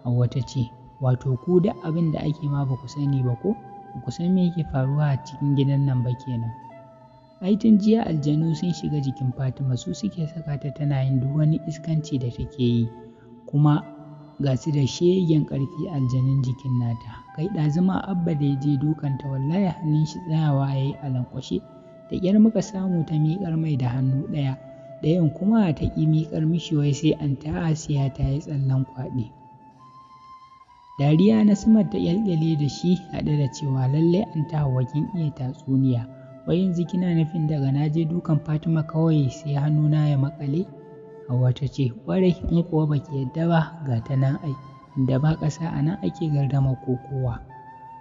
Hauwa ta ce, wato ku da abin da ake ma ba ku sani ba ko? Ba ku san me yake faruwa a cikin gidan nan ba kenan. Ai tun jiya aljanu sun shiga jikin Fatima, su suke saka ta tana yin duk wani iskanci da take yi. Kuma ga su da shegen ƙarfi aljanun jikin nata. Kai ɗazuma Abba da ya je dukanta wallahi hannun shi tsayawa ya yi a lankwashe. Da ƙyar muka samu ta miƙar mai da hannu ɗaya, ɗayan kuma ta ƙi miƙar mishi wai sai an ta Asiya ta yi tsallen kwaɗi. Dariya Nasmat ta ƙyalƙyale da shi haɗe da cewa lallai an ta Hauwa kin iya tatsuniya. Wai yanzu kina nufin daga na je dukan Fatima kawai sai hannuna ya maƙale? Hauwa ta ce, ƙwarai in kuwa baki yadda ba ga ta nan ai, da ba ƙasa a nan ake gardama kokowa.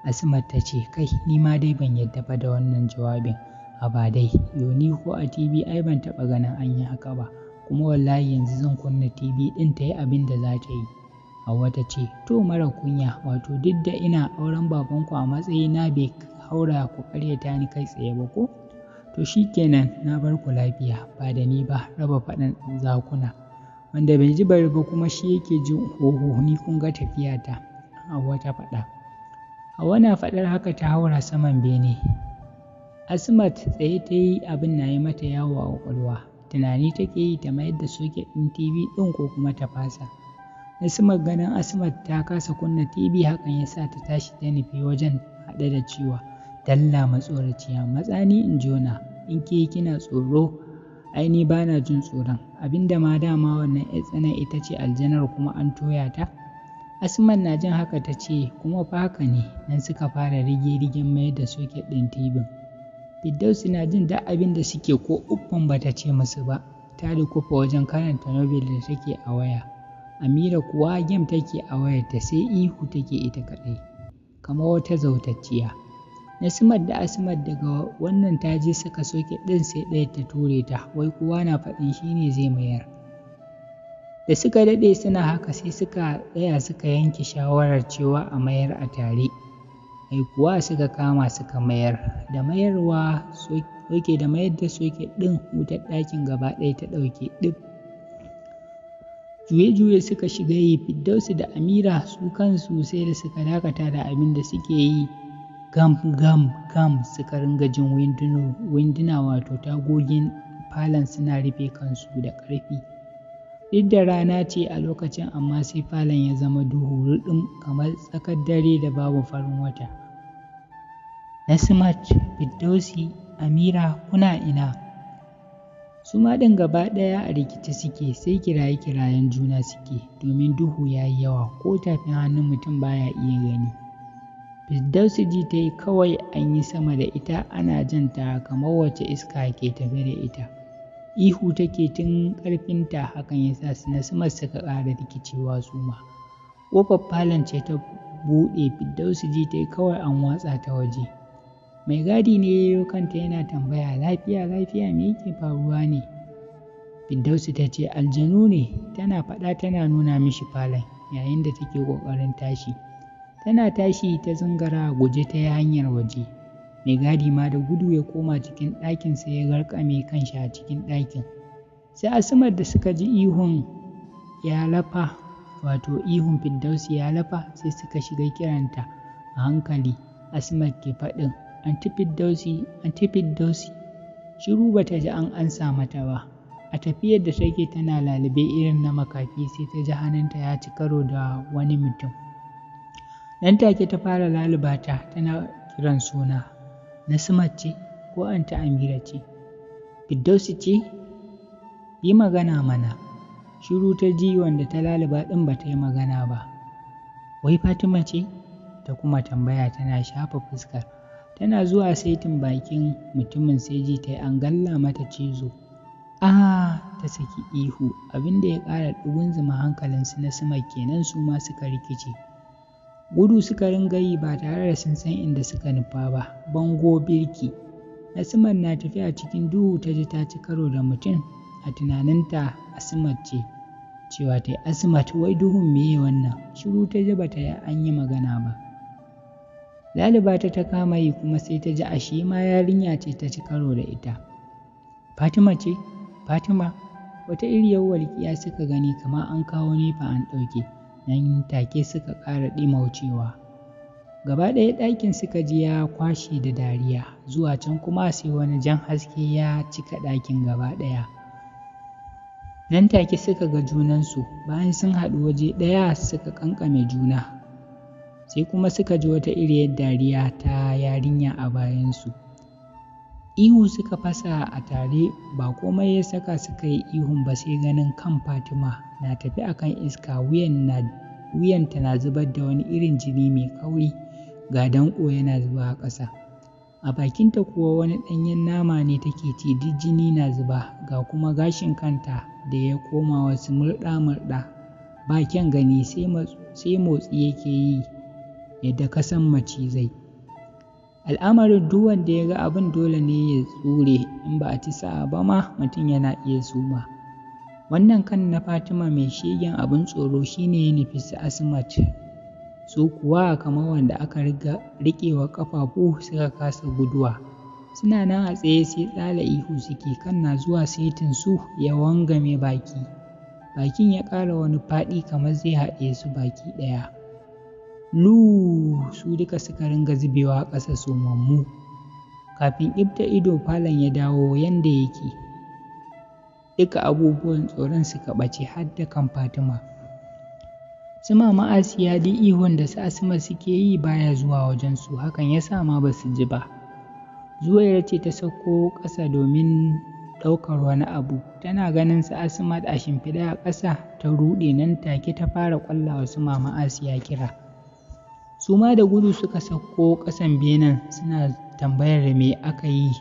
Asmat ta ce, kai ni ma dai ban yadda ba da wannan jawabin. Haba dai, ni ko a TV ai ban taɓa ganin an yi haka ba, kuma wallahi yanzu zan kunna TV ɗin ta yi abin da za ta yi. Hauwa ta ce, to mara kunya, wato duk da ina auren babanku a matsayina bai haura ku ƙaryata ni kai tsaye ba ko? To shi kenan na bar ku lafiya, ba da ni ba raba faɗan zakuna. Wanda bai ji bari ba kuma shi yake jin hoho, ni kun ga tafiyata. Hauwa ta faɗa. Hauwa na faɗar haka ta haura saman bene. Asmat tsaye ta yi, abin na yi mata yawo a ƙwaƙwalwa. Tunani take yi ta mayar da soket ɗin TV ɗin ko kuma ta fasa. Nasimat ganin Asmat ta kasa kunna TV, hakan ya sa ta tashi ta nufi wajen haɗe da cewa, "Dalla matsoraciya, matsani in jona, in ke kina tsoro, ai ni ba na jin tsoron, abinda ma dama wannan 'yar tsanar ita ce aljanar kuma an toya ta." Asmat na jin haka ta ce, "Kuma fa haka ne." Nan suka fara rige-rigen mayar da soket ɗin TV. Firdausi na jin duk abin da suke ko uffan bata ce musu ba, ta dukufa wajen karanta novel da take a waya. Amira kuwa game take a wayarta sai ihu take ita kaɗai, kamar wata zautacciya. Nasimat da Asmat daga wannan ta je saka soket ɗin sai ɗaya ta ture ta, wai kowa na faɗin shi ne zai mayar. Da suka daɗe suna haka sai suka tsaya suka yanke shawarar cewa a mayar a tare. Ai kuwa suka kama suka mayar. Da mayar da soket ɗin, wutar ɗakin gaba ɗaya ta ɗauke ɗib. Juye-juye suka shiga yi. Firdausi da Amira su kansu sai da suka dakata da abin da suke yi. Gam suka ringa jin winduna wato tagogin falon suna rufe kansu da ƙarfi. Duk da rana ce a lokacin, amma sai falon ya zama duhu ruɗum kamar tsakar dare da babu farin wata. Nasimat, Firdausi, Amira, kuna ina? Su ma ɗin gaba ɗaya a rikice suke, sai kiraye-kirayen juna suke, domin duhu ya yi yawa, ko tafin hannun mutum baya iya gani. Firdausi ji ta yi kawai an yi sama da ita ana janta kamar wacce iska ke tafe da ita. Ihu take tun ƙarfinta, hakan ya sa su Nasimat suka ƙara rikicewa su ma. Ƙofar falon ce ta buɗe, Firdausi ji ta yi kawai an watsa ta waje. Mai gadi ne ya yi kanta yana tambaya, "Lafiya me yake faruwa ne?" Firdausi ta ce, "Aljanu ne." Tana faɗa tana nuna mishi falon, yayin da take ƙoƙarin tashi. Tana tashi ta zungara a guje ta yi hanyar waje. Mai gadi ma da gudu ya koma cikin ɗakinsa ya garkame kanshi a cikin ɗakin. Sai Asmat da suka ji ihun ya lafa, wato ihun Firdausi ya lafa, sai suka shiga kiranta a hankali. Asmat ke faɗin, "Anti Firdausi, Anti Firdausi." Shiru bata ji an ansa mata ba. A tafiyar da take tana lalube irin na makafi, sai ta ji hannunta ya ci karo da wani mutum. Nan take ta fara lalubata tana kiran suna. Nasimat ce ko Anti Amira ce? Firdausi ce? Yi magana mana. Shiru ta ji, wanda ta laluba ɗin ba ta yi magana ba. Wai Fatima ce? Ta kuma tambaya tana shafa fuskar. Tana zuwa saitin bakin mutumin sai ji ta yi an galla mata cizo. Ta saki ihu, abinda ya ƙara ɗugunzuma hankalinsu Nasimat kenan, su ma suka rikice. Gudu suka ringa yi ba tare da sun san inda suka nufa ba. Bango birki. Nasimat na tafiya cikin duhu ta ji ta ci karo da mutum. A tunaninta Asmat ce. Cewa ta yi, "Asmat, wai duhun meye wannan?" Shiru ta ji bata yi an yi magana ba. Laluba ta kama yi, kuma sai ta ji ashe ma yarinya ce ta ci karo da ita. Fatima ce? Fatima? Wata iriyar walƙiya suka gani kamar an kawo nefa an ɗauke. Nan take suka ƙara ɗimaucewa. Gaba ɗaya ɗakin suka ji ya kwashe da dariya. Zuwa can kuma sai wani jan haske ya cika ɗakin gaba ɗaya. Nan take suka ga junansu, bayan sun haɗu waje ɗaya suka ƙanƙame juna. Sai kuma suka ji wata iriyar dariya ta yarinya a bayansu. Ihu suka fasa a tare, ba komai ya saka suka yi ihun ba sai ganin kan Fatima na tafi akan iska, wuyanta na zubar da wani irin jini mai kauri, ga danƙo yana zuba a ƙasa. A bakinta kuwa wani ɗanyen nama ne take ci, duk jini na zuba, ga kuma gashin kanta da ya koma wasu murɗa-murɗa. Ba kyan gani, sai motsi yake yi yadda ka san macizai. Al'amarin duk wanda ya ga abin dole ne ya tsure, in ba a ci sa'a ba ma mutum yana iya suma. Wannan kan na Fatima mai shegen abin tsoro shine ya nufi su Asmat. Su kuwa kamar wanda aka riƙewa ƙafafu suka kasa guduwa. Suna nan a tsaye sai tsala ihu suke, kan na zuwa saitin su ya wangame bakin ya ƙara wani faɗi kamar zai haɗe su baki ɗaya. su duka suka ringa zubewa ƙasa somammu. Kafin ƙifta ido falon ya dawo yanda yake. Duka abubuwan tsoron suka ɓace har da kan Fatima. Su Mama Asiya duk ihun da su Asma suke yi baya zuwa wajensu, hakan ya sa ma ba su ji ba. Zuwaira ce ta sauko ƙasa domin ɗaukar wani abu, tana ganin su Asma a shimfiɗe a ƙasa ta ruɗe nan take ta fara ƙwallawa su Mama Asiya kira. Su ma da gudu suka sauko ƙasan benen suna tambayar me aka yi.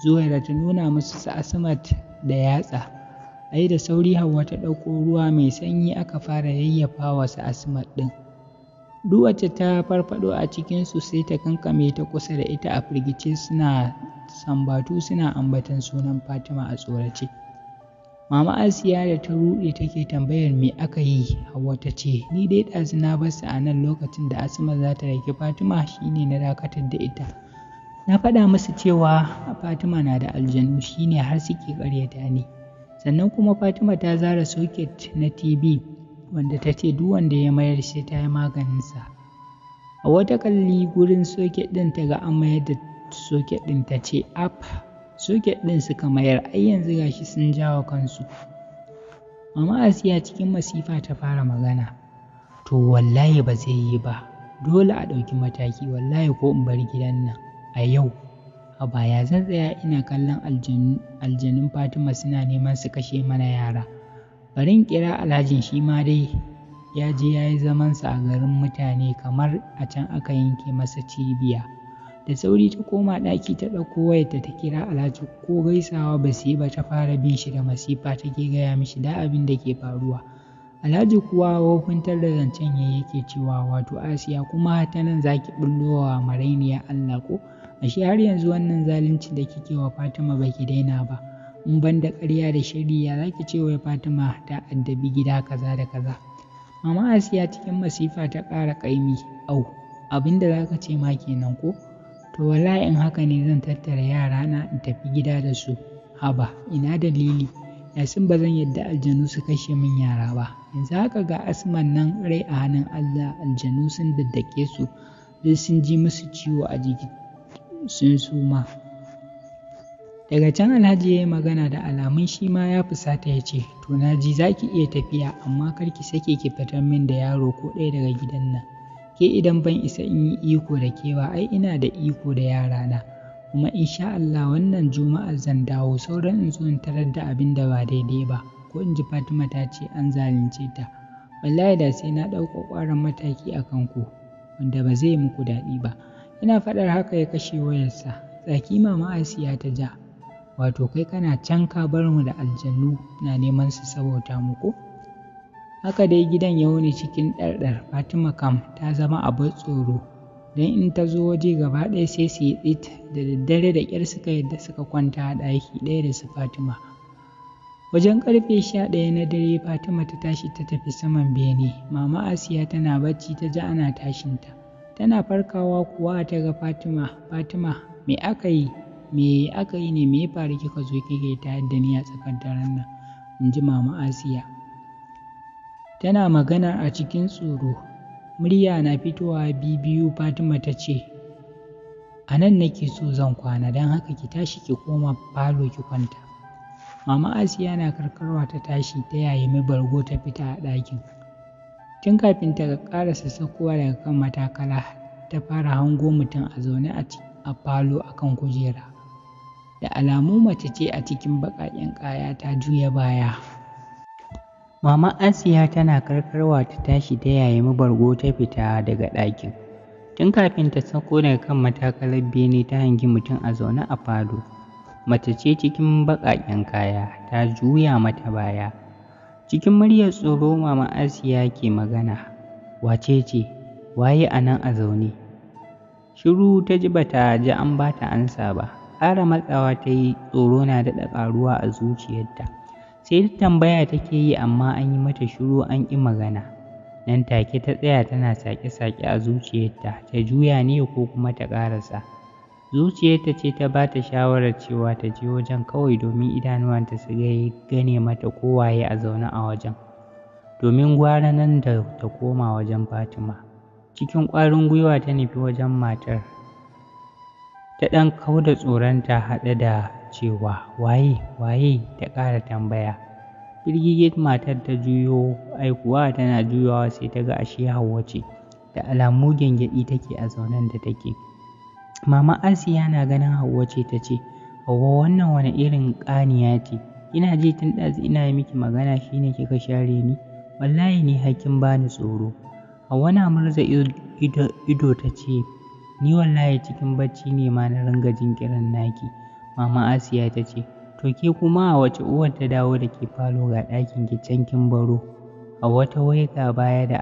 Zuwaira ta nuna musu su Asmat da yatsa. Ai da sauri Hauwa ta ɗauko ruwa mai sanyi aka fara yayyafa wa su Asmat ɗin. Duk wacce ta farfaɗo a cikinsu sai ta kankame ta kusa da ita a firgice suna sambatu suna ambatan sunan Fatima a tsorace. Mama Asiya da ta ruɗe take tambayar me aka yi. Hauwa ta ce, ni dai ɗazu na bar su a nan lokacin da Asma za ta raki Fatima shine na dakatar da ita. Na faɗa musu cewa Fatima na da aljanu shine har suke ƙaryata ni. Sannan kuma Fatima ta zara soket na TV wanda ta ce duk wanda ya mayar sai ta yi maganinsa. A wata kalli gurin soket ɗin ta ga an mayar da soket ɗin ta ce soket ɗin suka mayar ai yanzu gashi sun jawo kansu. Mama Asiya cikin masifa ta fara magana. To wallahi ba zai yi ba, dole a ɗauki mataki wallahi ko in bar gidan nan a yau. A baya zan tsaya ina kallon aljanun Fatima suna neman su kashe mana yara. Bari in kira Alhajin shi ma dai ya je ya yi zamansa a garin mutane kamar a can aka yanke masa cibiya. Da sauri ta koma ɗaki ta ɗauko wayarta ta kira Alhaji ko gaisawa ba su yi ba ta fara bin shi da masifa take gaya mishi da abin da ke faruwa. Alhaji kuwa wofintar da zancen yake cewa wato Asiya kuma ta nan za ki ɓullowa marainiya Allah ko? Ashe har yanzu wannan zalunci da kike wa Fatima ba ki daina ba. In ban da ƙarya da shari'a za ki ce wai Fatima ta addabi gida kaza da kaza. Mama Asiya cikin masifa ta ƙara ƙaimi. Abin da za ka ce ma kenan ko? To wallahi in haka ne zan tattara yara na in tafi gida da su. Haba ina dalili. Yasin ba zan yadda aljanu su kashe min yara ba. Yanzu haka ga Asman nan rai a hannun Allah, aljanu sun daddake su duk sun ji musu ciwo a jiki sun suma. Daga can Alhaji ya yi magana da alamun shi ma ya fusata ya ce, to na ji za ki iya tafiya amma kar ki sake ki fitar min da yaro ko ɗaya daga gidan nan. Ke idan ban isa in yi iko da ke ba ai ina da iko da yarana. Kuma insha Allah wannan juma'ar zan dawo sauran in zo in tarar da abin da ba daidai ba. Ko in ji Fatima ta ce an zalunce ta. Wallahi da sai na ɗauka ƙwarin mataki a kanku wanda ba zai muku daɗi ba. Ina faɗar haka ya kashe wayarsa. Tsaki Mama Asiya ta ja. Wato kai kana can ka bar mu da aljannu na neman su sabota mu ko? Haka dai gidan ya wuni cikin ɗarɗar. Fatima kam ta zama abin tsoro. Don in ta zo waje gaba ɗaya sai su yi tsit da daddare da ƙyar suka yadda suka kwanta a ɗaki ɗaya da su Fatima. Wajen ƙarfe 11 na dare Fatima ta tashi ta tafi saman bene. Mama Asiya tana bacci ta ji ana tashinta. Tana farkawa kuwa ta ga Fatima. Fatima me aka yi? Me aka yi ne me ya faru kika zo kike tayar da ni a tsakar daren nan? In ji Mama Asiya. Tana magana a cikin tsoro. Murya na fitowa biyu Fatima ta ce, a nan nake so zan kwana don haka ki tashi ki koma falo ki kwanta. Mama Asiya na karkarwa ta tashi ta yayimi bargo ta fita a ɗakin. Tun kafin ta ƙarasa saukowa daga kan matakala ta fara hango mutum a zaune a falo akan kujera. Da alamu mace ce a cikin baƙaƙen kaya ta juya baya. Mama Asiya tana karkarwa ta tashi ta yayimi bargo ta fita daga ɗakin. Tun kafin ta sauko daga kan matakalar bene ta hangi mutum a zaune a falo. Mace ce cikin baƙaƙen kaya ta juya mata baya. Cikin muryar tsoro Mama Asiya ke magana. Wace ce? Waye a nan a zaune? Shiru ta ji bata ji an bata ansa ba. Ƙara matsawa ta yi tsoro na daɗa ƙaruwa a zuciyarta. Sai ta tambaya take yi amma an yi mata shiru an ƙi magana. Nan take ta tsaya tana saƙe-saƙe a zuciyarta ta juya ne ko kuma ta ƙarasa. Zuciyarta ce ta ba ta shawarar cewa ta je wajen kawai domin idanuwanta su gane mata kowaye a zaune a wajen. Domin gwara nan da ta koma wajen Fatima. Cikin ƙwarin gwiwa ta nufi wajen matar. Ta ɗan kauda tsoronta haɗe da cewa waye ta ƙara tambaya. Firgigit matar ta juyo, ai kuwa tana juyawa sai ta ga ashe Hauwa ce. Da alamu gyangyaɗi take a zaunen da take. Mama Asiya na ganin Hauwa ce ta ce, Hauwa wannan wani irin ƙaniya ce, ina ji tun ɗazu ina yi miki magana shine kika share ni, wallahi ni hakkin bani tsoro. Hauwa na murza ido ta ce, ni wallahi cikin bacci ne ma na ringa jin kiran naki. Mama Asiya ta ce, to ke kuma wace uwar ta dawo da ke falo ga ɗakin ki can kin baro? Hauwa ta waiga baya da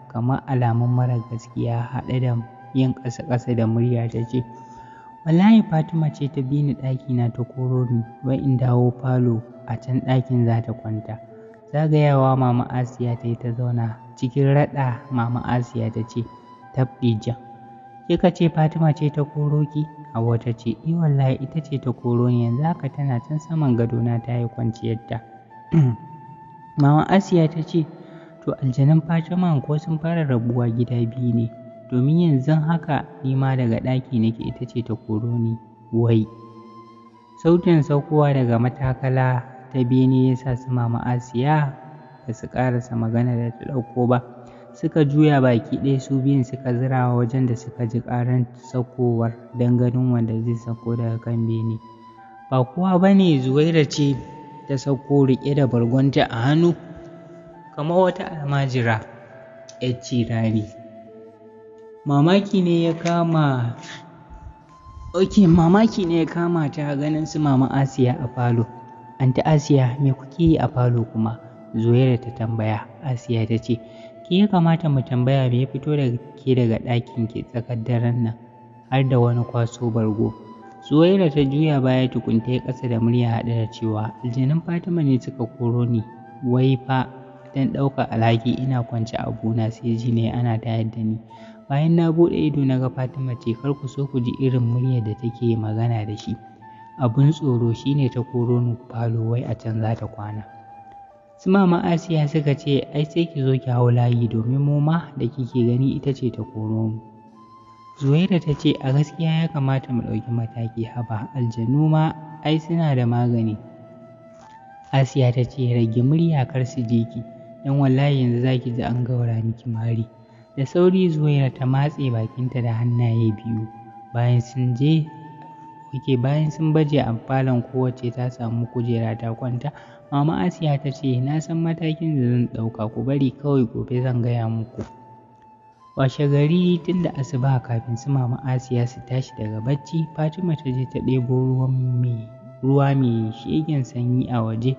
kamar alamun mara gaskiya haɗe da yin ƙasa-ƙasa da murya ta ce, wallahi Fatima ce ta bi ni ɗakina ta koro ni, wai in dawo falo a can ɗakin za ta kwanta. Zagayawa Mama Asiya ta yi ta zauna, cikin raɗa Mama Asiya ta ce, tabɗijan. Kika ce Fatima ce ta koro ki? Hauwa ta ce, wallahi ita ce ta koro ni, yanzu haka tana can saman gadona ta yi kwanciyarta. Mama Asiya ta ce, to aljanun Fatima ko sun fara rabuwa gida biyu ne, domin yanzu haka ni ma daga ɗaki nake ita ce ta koro ni, wai. Sautin saukowa daga matakala ta bene ya sa su Mama Asiya ba su ƙarasa magana da ta ɗauko ba. Suka juya baki ɗaya su biyun suka zira wajen da suka ji ƙarar saukowar don ganin wanda zai sauko daga kan bene. Ba kowa ba ne, Zuwaira ce ta sauko riƙe da bargonta a hannu kamar wata almajira 'yar cirani. Mamaki ne ya kama ta ganin su Mama Asiya a falo. Anti Asiya me kuke yi a falo kuma? Zuwaira ta tambaya. Asiya ta ce, ke ya kamata mu tambaya me ya fito da ke daga ɗakin ki tsakar daren nan har da wani kwaso bargo. Zuwaira ta juya baya tukunta ya ƙasa da murya haɗe da cewa aljanun Fatima ne suka koro ni, wai fa dan ɗaukar alhaki ina kwance a gona sai ji ne ana tayar da ni. Bayan na buɗe ido na ga Fatima ce, kar ku so ku ji irin muryar da take magana da shi. Abun tsoro shine ta koro ni falo wai a can za ta kwana. Su Mama Asiya suka ce, ai sai ki zo ki hau layi domin mu ma da kike gani ita ce ta koro mu. Zuwaira ta ce, a gaskiya ya kamata mu ɗauki mataki, haba aljanu ma ai suna da magani. Asiya ta ce, rage murya kar su je ki, don wallahi yanzu za ki ji an gaura miki mari. Da sauri Zuwaira ta matse bakinta da hannaye biyu. Bayan sun baje a falon kowace ta samu kujera ta kwanta, Mama Asiya ta ce, na san matakin da zan ɗauka, ku bari kawai gobe zan gaya muku. Washe gari tun da asuba kafin su Mama Asiya su tashi daga bacci, Fatima ta je ta ɗebo ruwa mai shegen sanyi a waje.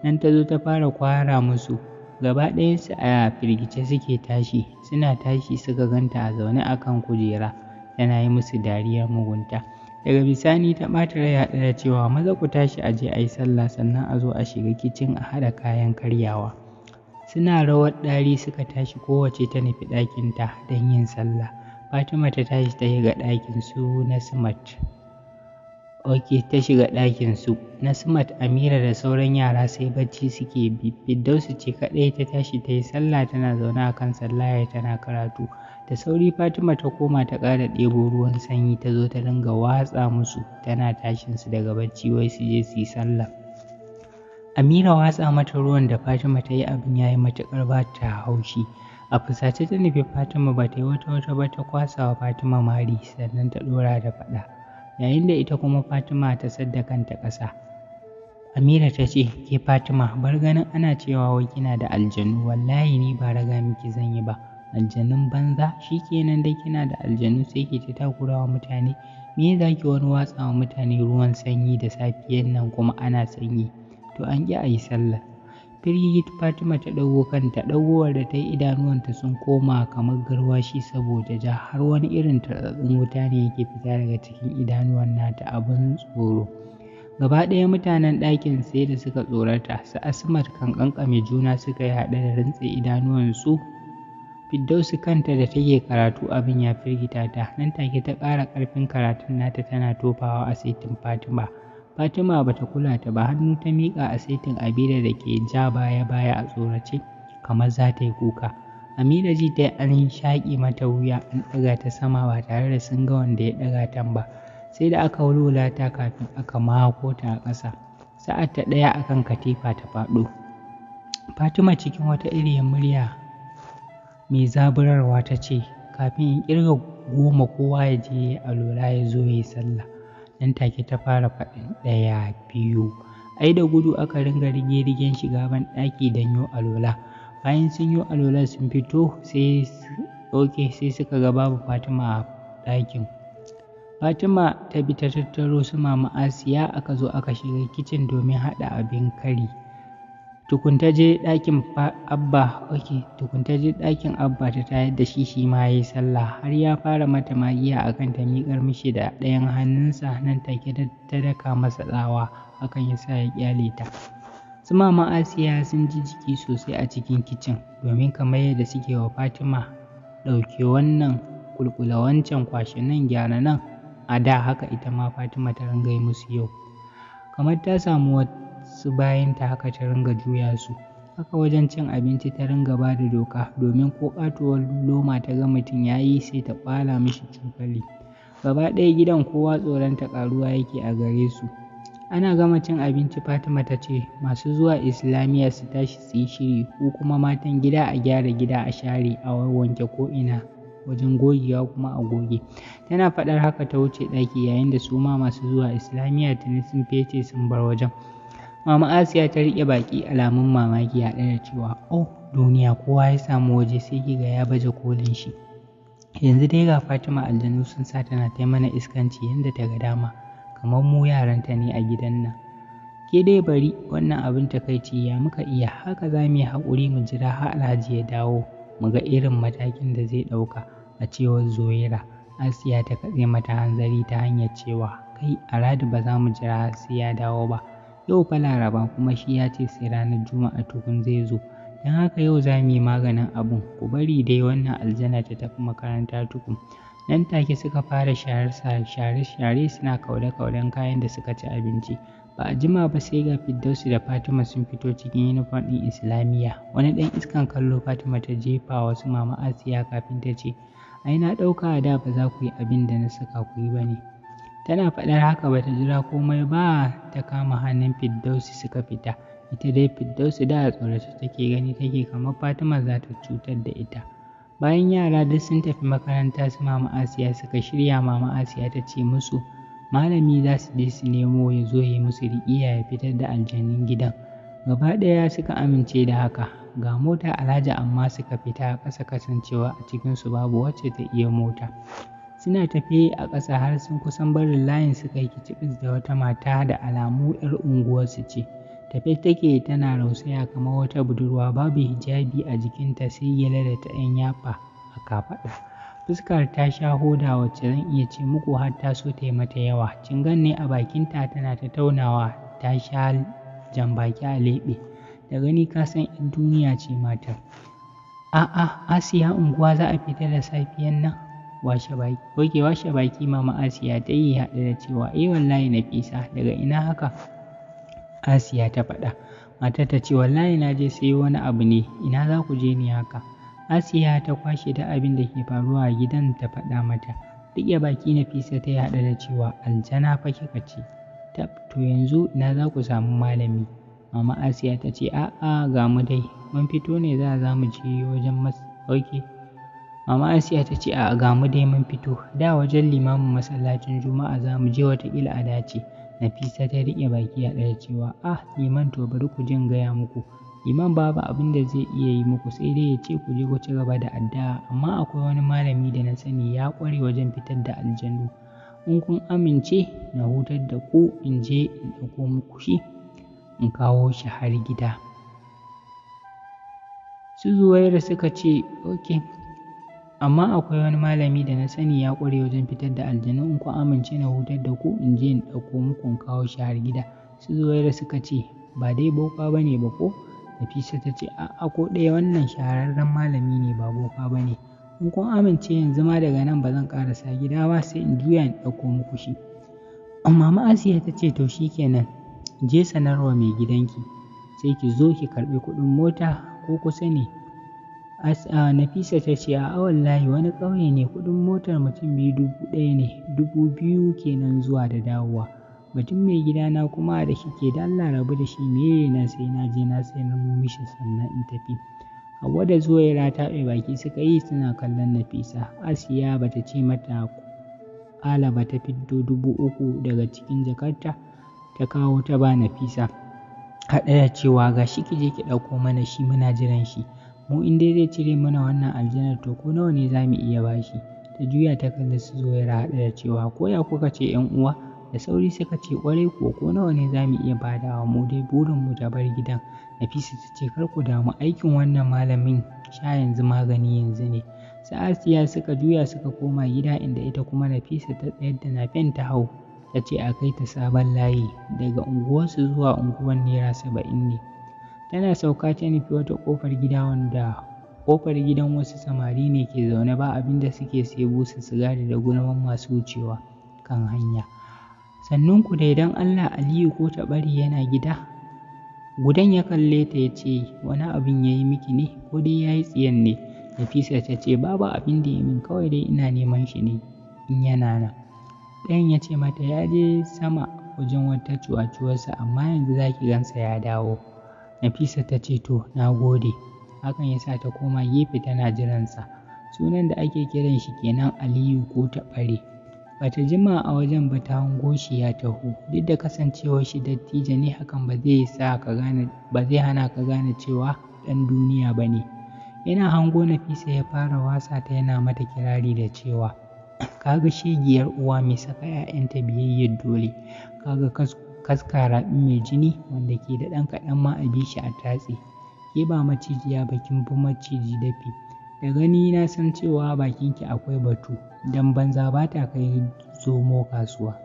Nan ta zo ta fara kwara musu. Gaba ɗayansu a firgice suke tashi. Suna tashi suka ganta a zaune a kan kujera, tana yi musu dariyar mugunta. Daga bisani ta ɓata rai haɗe da cewa maza ku tashi a je a yi sallah sannan a zo a shiga kicin a haɗa kayan karyawa. Suna rawar ɗari suka tashi kowace ta nufi ɗakinta don yin sallah. Fatima ta tashi ta shiga ɗakin su Nasimat. Ta shiga ɗakin su Nasimat, Amira da sauran yara sai bacci suke bi. Firdausu ce kaɗai ta tashi ta yi sallah, tana zaune a kan sallaya tana karatu. Da sauri Fatima ta koma ta ƙara ɗebo ruwan sanyi ta zo ta dinga watsa musu, tana tashin su daga bacci wai su je su yi sallah. Amira watsa mata ruwan da Fatima ta yi abin ya yi matuƙar ba ta haushi. A fusace ta nufi Fatima, ba ta yi wata ba ta kwasa wa Fatima mari sannan ta ɗora da faɗa. Yayin da ita kuma Fatima ta sadda kanta ƙasa. Amira ta ce, ke Fatima bar ganin ana cewa wai kina da aljanu, wallahi ni ba raga miki zan yi ba. Aljanun banza, shi kenan dai kina da aljanu sai ki ta takura wa mutane. Me za ki wani watsa wa mutane ruwan sanyi da safiyan nan kuma ana sanyi? To an ƙi a yi sallah. Firgigit Fatima ta ɗago kanta, ɗagowar da ta yi idanuwanta sun koma kamar garwashi saboda ja, har wani irin tartsatsin wuta ne yake fita daga cikin idanuwan nata, abin tsoro. Gaba ɗaya mutanen ɗakin sai da suka tsorata, su Asmat kan ƙanƙame juna suka yi haɗe da rintse idanuwansu. Firdausu kanta da take karatu abin ya firgita ta, nan take ta ƙara ƙarfin karatun nata tana tofawa a saitin Fatima. Fatima bata kula ta ba, hannu ta miƙa a saitin Abida da ke ja baya a tsorace kamar za ta yi kuka. Amina ji ta an shaƙe mata wuya an ɗaga ta sama ba tare da sun ga wanda ya ɗaga ta ba, sai da aka wulwula ta kafin aka mako ta a ƙasa. Sa'ad ta ɗaya akan katifa ta faɗo. Fatima cikin wata iriyar murya mai zaburarwa ta ce, kafin in ƙirga 10 kowa ya je ya alwala ya zo ya yi sallah. Nan take ta fara faɗin 1, 2. Ai da gudu aka ringa rige-rigen shiga ban ɗaki don yo alwala. Bayan sun yi alwala sun fito sai suka ga babu Fatima a ɗakin. Fatima ta bi ta tattaro su Mama Asiya aka zo aka shiga kicin domin haɗa abin kari. Tukun ta je ɗakin Abba ta tayar da shi ma ya yi sallah, har ya fara mata magiya akan ta miƙar mishi da ɗayan hannunsa, nan take ta daka masa tsawa, hakan ya sa ya ƙyale ta. Su Mama Asiya sun ji jiki sosai a cikin kicin, domin kamar yadda suke wa Fatima ɗauke wannan kulkula wancan kwashe nan gyara nan, a da haka ita ma Fatima ta ringa yi musu yau. Kamar ta samu wasu bayanta haka ta ringa juya su. Haka wajen cin abinci ta ringa ba da doka, domin ko ƙatuwar loma ta ga mutum ya yi sai ta ƙwala mishi cokali. Gaba ɗaya gidan kowa tsoronta ƙaruwa yake a gare su. Ana gama cin abinci Fatima ta ce masu zuwa Islamiyya su tashi su yi shiri, ko kuma matan gida a gyara gida a share a wanke ko'ina, wajen gogewa kuma a goge. Tana faɗar haka ta wuce ɗaki, yayin da su ma masu zuwa Islamiyya tuni sun fece sun bar wajen. Mama Asiya ta riƙe baki alamun mamaki haɗe da cewa, oh duniya, kowa ya samu waje sai kiga ya baje kolin shi. Yanzu dai ga Fatima aljanu sun sa tana ta mana iskanci yadda ta ga dama, kamar mu yaranta ne a gidan nan. Ke dai bari, wannan abin takaici ya muka iya, haka za mu yi haƙuri mu jira har Alhaji ya dawo mu ga irin matakin da zai ɗauka, a cewar Zuwaira. Asiya ta katse mata hanzari ta hanyar cewa, kai Alhaji ba za mu jira sai ya dawo ba. Yau fa Laraba kuma shi ya ce sai ranar Juma'a tukun zai zo. Don haka yau za mu yi maganin abun, ku bari dai wannan aljana ta tafi makaranta tukun. Nan take suka fara share-share suna kaude-kauden kayan da suka ci abinci. Ba a jima ba sai ga Firdausi da Fatima sun fito cikin yunifom ɗin Islamiyya. Wani ɗan iskan kallo Fatima ta jefa wasu Mama Asiya kafin ta ce, ai na ɗauka a da ba za ku yi abin da na saka ku yi ba ne. Tana faɗar haka bata jira komai ba, ta kama hannun Firdausi suka fita. Ita dai Firdausi da a tsorace take gani take kamar Fatima za ta cutar da ita. Bayan yara duk sun tafi makaranta su Mama Asiya suka shirya, Mama Asiya ta ce musu malami za su je su nemo ya zo ya musu riƙiya ya fitar da aljanun gidan. Gaba ɗaya suka amince da haka. Ga mota Alhaji amma suka fita a ƙasa, kasancewa a cikinsu babu wacce ta iya mota. Suna tafiye a ƙasa har sun kusan barin layin suka yi kicibis da wata mata da alamu 'yar unguwarsu ce. Tafe take tana rausaya kamar wata budurwa, babu hijabi a jikinta sai gyale da ta 'yan yafa a kafaɗa. Fuskar ta sha hoda wacce zan iya ce muku har ta so ta yi mata yawa. Cingan ne a bakinta tana ta taunawa, ta sha jan baki a leɓe. Da gani ka san 'yan duniya ce matar. A'a, Asiya unguwa za a fita da safiyan nan? Washe baki Mama Asiya ta yi haɗe da cewa wallahi Nafisa, daga ina haka? Asiya ta faɗa. Matar ta ce wallahi na je sayo wani abu ne, ina za ku je ni haka? Asiya ta kwashe da abin da ke faruwa a gidan ta faɗa mata. Riƙe baki Nafisa ta yi haɗe da cewa aljana fa kika ce. To yanzu ina za ku samu malami? Mama Asiya ta ce a'a ga mu dai, mun fito ne za mu je wajen Mama Asiya ta ce a ga mu dai mun fito, da wajen limamin masallacin Juma'a za mu je wataƙila a dace. Nafisa ta riƙe baki a ɗaya cewa liman to bari ku jin gaya muku. Liman babu abin da zai iya yi muku sai dai ya ce ku je ku ci gaba da addu'a, amma akwai wani malami da na sani ya ƙware wajen fitar da aljanu. In kun amince na hutar da ku in je in ɗauko muku shi in kawo shi har gida. Su Zuwaira suka ce ok, amma akwai wani malami da na sani ya ƙware wajen fitar da aljanu, in kun amince na hutar da ku in je in ɗauko muku in kawo shi har gida. Su Zuwaira suka ce ba dai boka ba ne ba ko? Nafisa ta ce a'a ko ɗaya, wannan shahararren malami ne ba boka ba ne. In kun amince yanzu ma daga nan ba zan ƙarasa gida ba sai in juya in ɗauko muku shi. Mama Asiya ta ce to shikenan, je sanarwa mai gidanki sai ki zo ki karɓi kuɗin mota ko kusa ne. Nafisa ta ce a wallahi wani ƙauye ne, kuɗin motar mutum biyu 1000 ne, 2000 kenan zuwa da dawowa. Batun mai gidana kuma da shike da Allah rabu da shi, meye na sai na je na sayar mishi sannan in tafi. Hauwa da Zuwaira taɓe baki suka yi suna kallon Nafisa. Asiya bata ce mata ƙala ba, ta fiddo 3000 daga cikin jakarta ta kawo ta ba Nafisa. Haɗe da cewa ga shi ki je ki ɗauko mana shi, muna jiran shi. Mu in dai zai cire mana wannan aljanar to ko nawa ne za mu iya bashi. Ta juya ta kalli su Zuwaira haɗe da cewa ko ya kuka ce 'yan uwa? Da sauri suka ce ƙwarai ko nawa ne za mu iya badawa, mu dai burinmu ta bar gidan. Nafisa ta ce kar ku damu, aikin wannan malamin sha yanzu magani yanzu ne. Su Asiya suka juya suka koma gida inda ita kuma Nafisa ta tsayar da Nafen ta hau ta ce a kai ta sabon layi, daga unguwarsu zuwa unguwar naira 70 ne. Tana sauka ta nufi wata ƙofar gida wanda ƙofar gidan wasu samari ne ke zaune ba abin da suke sai busa sigari da gulman masu wucewa kan hanya. Sannunku dai don Allah Aliyu ko Taɓari yana gida? Gudan ya kalle ta ya ce wani abin ya yi miki ne ko dai ya yi tsiyan ne? Nafisa ta ce babu abin da ya min, kawai dai ina neman shi ne in yana nan. Ɗayan ya ce mata ya je sama wajen wata cuwa-cuwarsa amma yanzu za ki gansa ya dawo. Nafisa ta ce to na gode. Hakan ya sa ta koma gefe tana jiransa. Sunan da ake kiran shi kenan Aliyu ko Taɓare. Bata jima a wajen ba ta hango shi ya taho, duk da kasancewar shi dattijo ne hakan ba zai hana ka gane cewa ɗan duniya ba ne. Yana hango Nafisa ya fara wasa ta yana mata kirari da cewa kaga shegiyar uwa mai saka 'ya'yanta biyayyar dole, kaga kaskara mai jini wanda ke da ɗan kaɗan ma a bi shi a tatse, ke ba macijiya bakin fi maciji dafi. Da gani na san cewa bakinki akwai batu, dan banza ba ta kai zomo kasuwa.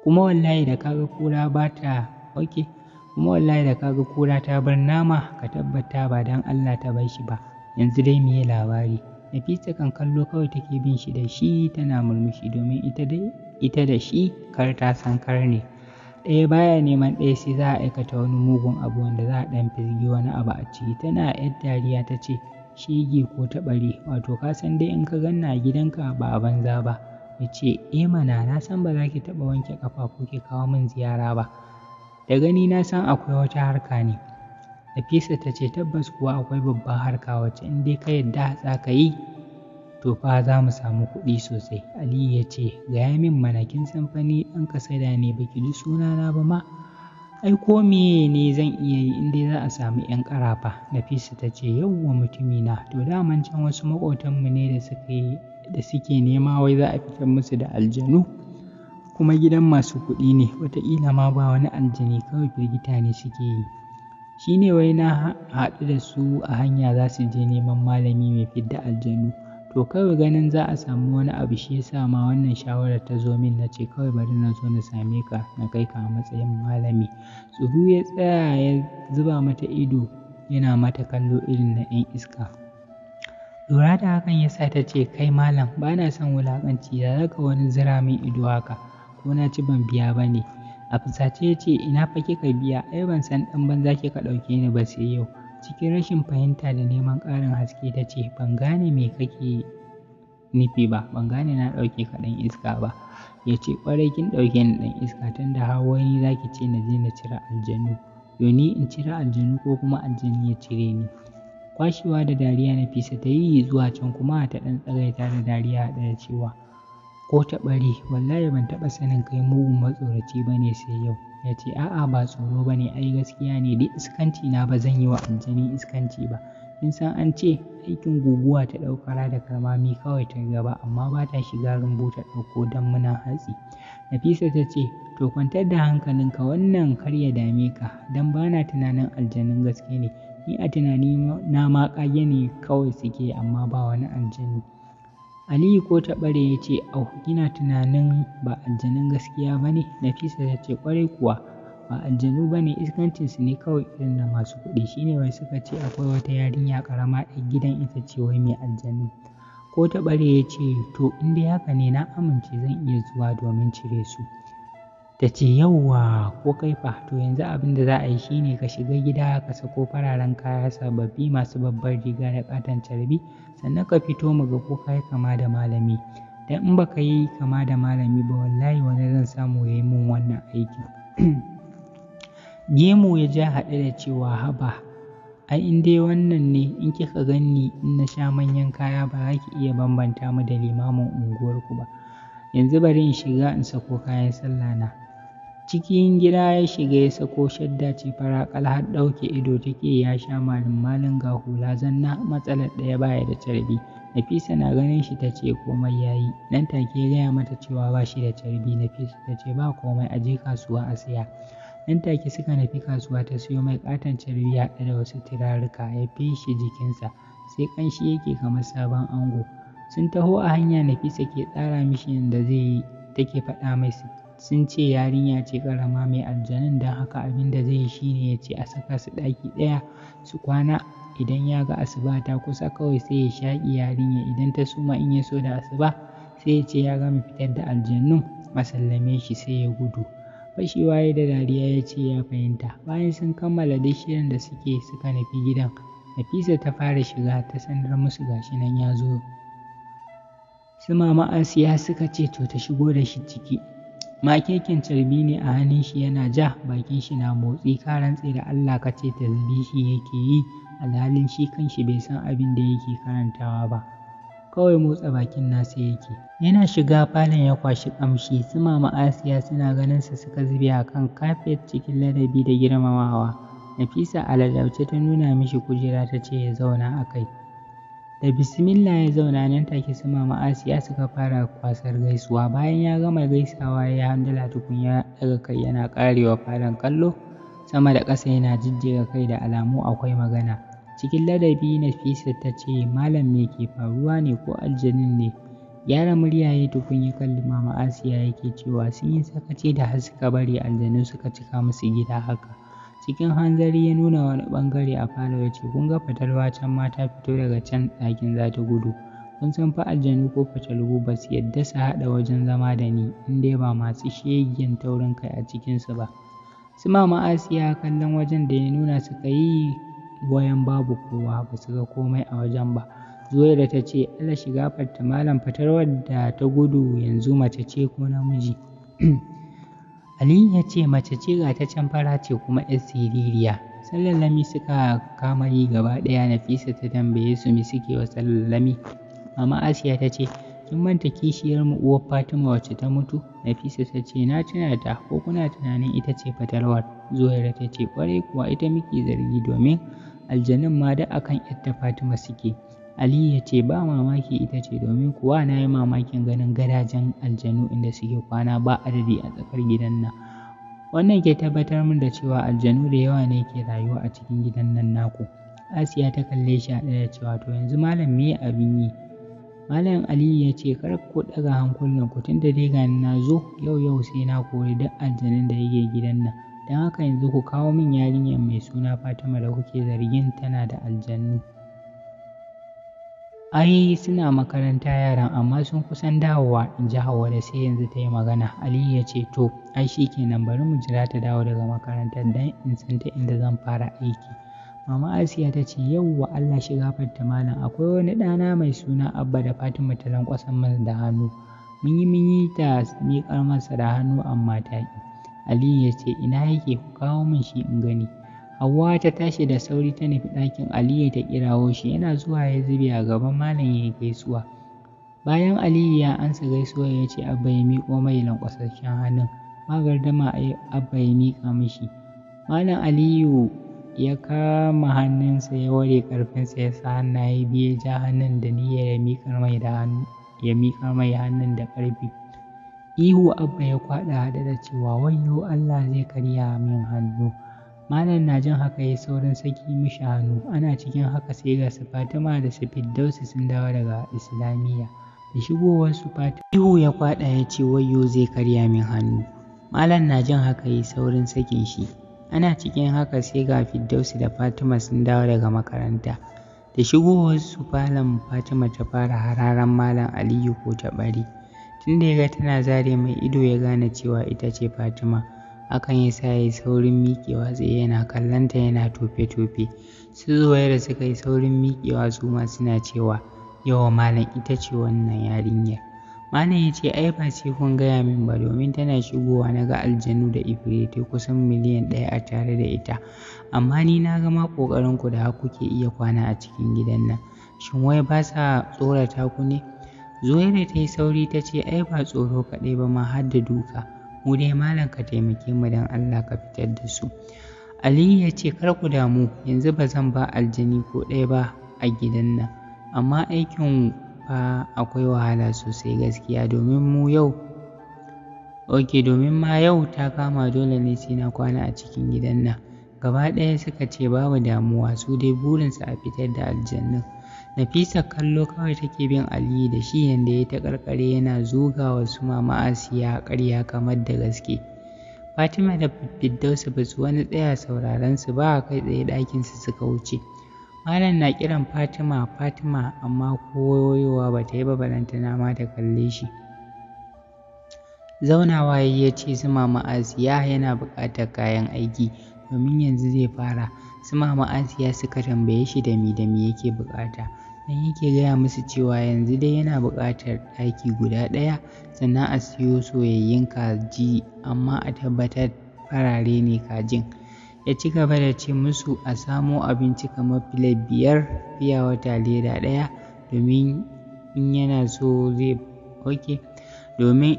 Kuma wallahi da kaga kura ta bar nama ka tabbata ba dan Allah ta bar shi ba. Yanzu dai meye labari? Nafisa kan kallo kawai take bin shi da shi tana murmushi, domin ita da shi kar ta san kar ne. Ɗaya baya neman ɗaya sai za a aikata wani mugun abu wanda za a ɗan firgi wani abu a ciki. Tana yar dariya ta ce shege ko Taɓare, wato ka san dai in ka ganna a gidanka ba a banza ba. Ya ce mana na san ba za ki taɓa wanke ƙafa ko ki kawo min ziyara ba. Da gani na san akwai wata harka ne. Nafisa ta ce tabbas kuwa akwai babban harka wacce in dai ka yadda za ka yi to fa za mu samu kuɗi sosai. Aliyu ya ce gaya min mana, kin san fa ni ɗan kasada ne, baki ji sunana ba ma. Ai ko meye ne zan iya yi in dai za a samu 'yan ƙarafa. Nafisa ta ce yawwa mutumina, to daman can wasu maƙotanmu ne da suke nema wai za a fitar musu da aljanu, kuma gidan masu kuɗi ne, wataƙila ma ba wani aljani, kawai firgita ne suke yi. Shi ne wai na haɗu da su a hanya za su je neman malami mai fidda aljanu. To kawai ganin za a samu wani abu shi yasa ma wannan shawarar ta zo min, na ce kawai bari na zo na same ka na kai ka a matsayin malami. Tsuru ya tsaya ya zuba mata ido yana mata kallo irin na 'yan iska. Lura da hakan ya sa ta ce kai malam ba na son wulaƙanci, da zaka wani zira min ido haka, ko na ci ban biya ba ne. A fusace ya ce ina fa kika biya, ai ban san ɗan banza kika ɗauke ni ba sai yau. Cikin rashin fahimta da neman ƙarin haske ta ce ban gane me kake nufi ba, ban gane na ɗauke ka ɗan iska ba. Ya ce ƙwarai kin ɗauke ni ɗan iska, tunda har wani za ki ce na je na cire aljanu. Yo ni in cire aljanu ko kuma aljanu ya cire ni? Kwashewa da dariya Nafisa ta yi zuwa can kuma ta ɗan tsagaita da dariya haɗe da cewa ko Taɓare wallahi ban taɓa sanin kai mugun matsoraci ba ne sai yau. Ya ce a'a ba tsoro ba ne, ai gaskiya ne, duk iskanci na ba zan yi wa aljani iskanci ba. Kin san an ce aikin guguwa ta ɗaukara da karmami kawai ta gaba, amma ba ta shiga rumbu ta ɗauko don muna hatsi. Nafisa ta ce to kwantar da hankalinka, wannan kar ya dame ka, don ba na tunanin aljanun gaske ne. Ni a tunani na ma ƙage ne kawai suke, amma ba wani aljanu. Aliyu ko Taɓare ya ce au kina tunanin ba aljanun gaskiya ba ne? Nafisa ta ce ƙwarai kuwa ba aljanu ba ne, iskancinsu ne kawai irin na masu kuɗi. Shi ne wai suka ce akwai wata yarinya ƙarama ɗan gidan ita ce wai mai aljanu. Ko Taɓare ya ce to in dai haka ne na amince zan iya zuwa domin cire su. ta ce yauwa ko kai fa, to yanzu abin da za a yi shine ka shiga gida ka sako fararen kaya sababbi masu babbar riga da ƙaton carbi, sannan ka fito mu ga ko ka yi kama da malami, dan in baka yi kama da malami ba wallahi wani zan samu ya yi min wannan aiki. Gemu ya ja haɗe da cewa haba, ai in dai wannan ne in kika ganni in na sha manyan kaya ba za ki iya bambanta mu da limamin unguwarku ba. Yanzu bari in shiga in sako kayan sallah na. Cikin gida ya shiga ya sako shadda ce faraƙal har ɗauke ido take ya sha malin ga hula zanna, matsalar ɗaya baya da carbi. Nafisa na ganin shi ta ce komai ya yi, nan take ya gaya mata cewa ba shi da carbi. Nafisa ta ce ba komai, a je kasuwa a siya. Nan take suka nufi kasuwa ta siyo mai ƙaton carbi haɗe da wasu turaruka ya feshe jikinsa sai ƙanshi yake kamar sabon ango. Sun taho a hanya Nafisa ke tsara mishi yadda zai yi, take faɗa mai sun ce yarinya ce ƙarama mai aljanun, don haka abin da zai yi shine ya ce a saka su ɗaki ɗaya su kwana, idan ya ga asuba ta kusa kawai sai ya shaƙi yarinya, idan ta suma in ya so da asuba sai ya ce ya gama fitar da aljannun a sallame shi sai ya gudu. Fashewa ya da dariya ya ce ya fahimta. Bayan sun kammala duk shirin da suka nufi gidan, Nafisa ta fara shiga ta sanar musu gashi nan ya zo. Su mama Asiya suka ce to ta shigo da shi ciki. Makeken carbi ne a hannun shi yana ja, bakin shi na motsi, ka rantse da Allah ka ce tasbihi yake yi, alhalin shi kanshi bai san abin da yake karantawa ba, kawai motsa bakin nasa yake. Yana shiga falon ya kwashi kamshi, su mama Asiya suna ganin sa suka zube a kan kafet cikin ladabi da girmamawa. Nafisa a ladabce ta nuna mishi kujera ta ce ya zauna a kai. Da bismillah ya zauna, nan take su mama Asiya suka fara kwasar gaisuwa. Bayan ya gama gaisawa ya handala tukun ya daga kai yana karewa falon kallo sama da ƙasa yana jijjiga kai da alamu akwai magana. Cikin ladabi Nafisa ta ce malam me ke faruwa ne ko aljanin ne? Gyara murya ya tukun ya kalli mama Asiya yake cewa sun yi sakaci da har suka bari aljanu suka cika musu gida haka. Cikin hanzari ya nuna wani ɓangare a falo ya ce kun ga fatalwa can ma ta fito daga can ɗakin za ta gudu. Kun san fa aljanu ko fatalwu ba su yadda su haɗa wajen zama da ni in dai ba masu shegen taurin kai a cikinsu ba. Su mama Asiya kallon wajen da ya nuna suka yi goyon babu kowa, ba su ga komai a wajen ba. Zuwaira ta ce Allah shiga fatta malam, fatalwar da ta gudu yanzu mace ce ko namiji? Ali ya ce mace ce, ga ta can fara ce kuma ‘yar siririya. Sallallami suka kama yi gaba ɗaya. Nafisa ta tambaye su me suke wa sallallami. Mama Asiya ta ce kin manta kishiyar mu uwar Fatima wacce ta mutu? Nafisa ta ce na tuna ta, ko kuna tunanin ita ce fatalwar? Zuwaira ta ce ƙwarai kuwa ita muke zargi, domin aljanun ma da akan ‘yarta Fatima suke. Ali ya ce ba mamaki ita ce, domin kuwa na yi mamakin ganin gadajen aljanu inda suke kwana ba adadi a tsakar gidan nan. Wannan ke tabbatar min da cewa aljanu da yawa ne ke rayuwa a cikin gidan nan naku. Asiya ta kalle shi a ɗaya cewa to yanzu malam me abin yi? Malam Ali ya ce kar ku ɗaga hankulan ku, tun da dai gani na zo yau sai na kori duk aljanun da yake gidan nan. Don haka yanzu ku kawo min yarinyar mai suna Fatima da kuke zargin tana da aljanu. Ai suna makaranta yaran, amma sun kusan dawowa, in ji Hauwa da sai yanzu ta yi magana. Ali ya ce to ai shi kenan, bari mu jira ta dawo daga makarantar dan in san ta inda zan fara aiki. Mama Asiya ta ce yauwa Allah shi gafarta malam, akwai wani ɗana mai suna Abba da Fatima ta lankwasan masa da hannu. Mun yi ta miƙar masa da hannu amma ta ƙi. Ali ya ce ina yake, ku kawo min shi in gani. Hauwa ta tashi da sauri ta nufi ɗakin Aliyu ta kirawo shi, yana zuwa ya zube a gaban malam ya yi gaisuwa. Bayan Aliyu ya ansa gaisuwa ya ce Abba ya miƙo mai lankwasasshen hannun. Ba gardama Abba ya miƙa mishi. Malam Aliyu ya kama hannunsa ya ware ƙarfinsa ya sa hannaye biyu ya ja hannun da niyyar ya miƙar mai hannun da ƙarfi. Ihu Abba ya kwaɗa haɗe da cewa wayyo Allah zai karya min hannu. Malam na jin haka ya saurin saki mishi hannu. Ana cikin haka sai ga su Fatima da su Firdausi sun dawo daga Islamiyya. Da shigowar su Fatima ihu ya kwaɗa ya ce wayyo zai karya min hannu. Malam na jin haka ya saurin sakin shi. Ana cikin haka sai ga Firdausi da Fatima sun dawo daga makaranta. Da shigowar su falon Fatima ta fara hararan Malam Aliyu ko ta bari. Tunda ya ga tana zare mai ido ya gane cewa ita ce Fatima. Hakan ya sa ya yi saurin miƙewa tsaye yana kallonta yana tofe-tofe. Su Zuwaira suka yi saurin miƙewa su ma suna cewa yawa malam ita ce wannan yarinyar. Malam ya ce ai ba sai kun gaya min ba domin tana shigowa na ga aljanu da ifiritai kusan miliyan 1 a tare da ita. Amma ni na ga ma ƙoƙarinku da har kuke iya kwana a cikin gidan nan. Shin wai ba sa tsorata ku ne? Zuwaira ta yi sauri ta ce ai ba tsoro kaɗai ba ma har da duka. Mu dai malam ka taimake mu don Allah ka fitar da su. Aliyu ya ce kar ku damu yanzu ba zan ba aljani ko ɗaya ba a gidan nan. Amma aikin fa akwai wahala sosai gaskiya domin ma yau ta kama dole ne sai na kwana a cikin gidan nan. Gaba ɗaya suka ce babu damuwa su dai burinsu a fitar da aljanun. Nafisa kallo kawai take bin Aliyu da shi yanda ya ta ƙarƙare yana zuga wa su Mama Asiya ƙarya kamar da gaske. Fatima da Firdausu ba su wani tsaya sauraron su ba kai tsaye ɗakinsu suka wuce. Malam na kiran Fatima amma koyowa ba ta yi ba balantana ma ta kalle shi. Zaunawa ya ce su Mama Asiya yana buƙatar kayan aiki domin yanzu zai fara. Su Mama Asiya suka tambaye shi da me yake buƙata. Dan yake gaya musu cewa yanzu dai yana buƙatar ɗaki guda ɗaya sannan a siyo soyayyun kaji amma a tabbatar farare ne kajin. Ya ci gaba da ce musu a samo abinci kamar filet 5 fiya wata leda ɗaya domin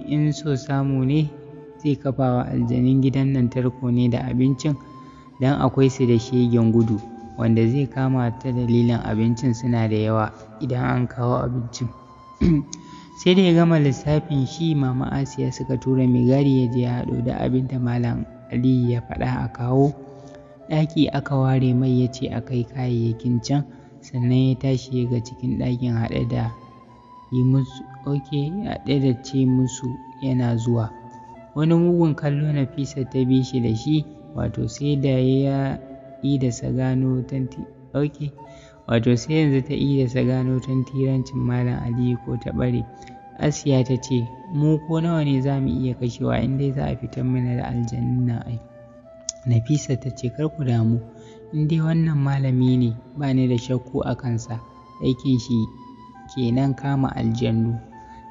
in so samu ne zai kafa wa aljanun gidan nan tarko ne da abincin don akwai su da shegen gudu wanda zai kama ta dalilin abincin suna da yawa idan an kawo abincin. Sai da ya gama lissafin shi Mama Asiya suka tura mai gadi ya je ya haɗo da abin da Malam Aliyu ya faɗa a kawo. Ɗaki aka ware mai ya ce a kai kayayyakin can sannan ya tashi ya ga cikin ɗakin haɗe da ce musu yana zuwa. Wani mugun kallo Nafisa ta bi shi da shi wato sai yanzu ta idasa gano tantirancin Malam Aliyu ko ta ɓare. Asiya ta ce mu ko nawa ne za mu iya kashewa in dai za a fitar mana da aljanun nan ai. Nafisa ta ce kar ku damu in dai wannan malami ne ba ni da shakku a kansa aikin shi kenan kama aljannu.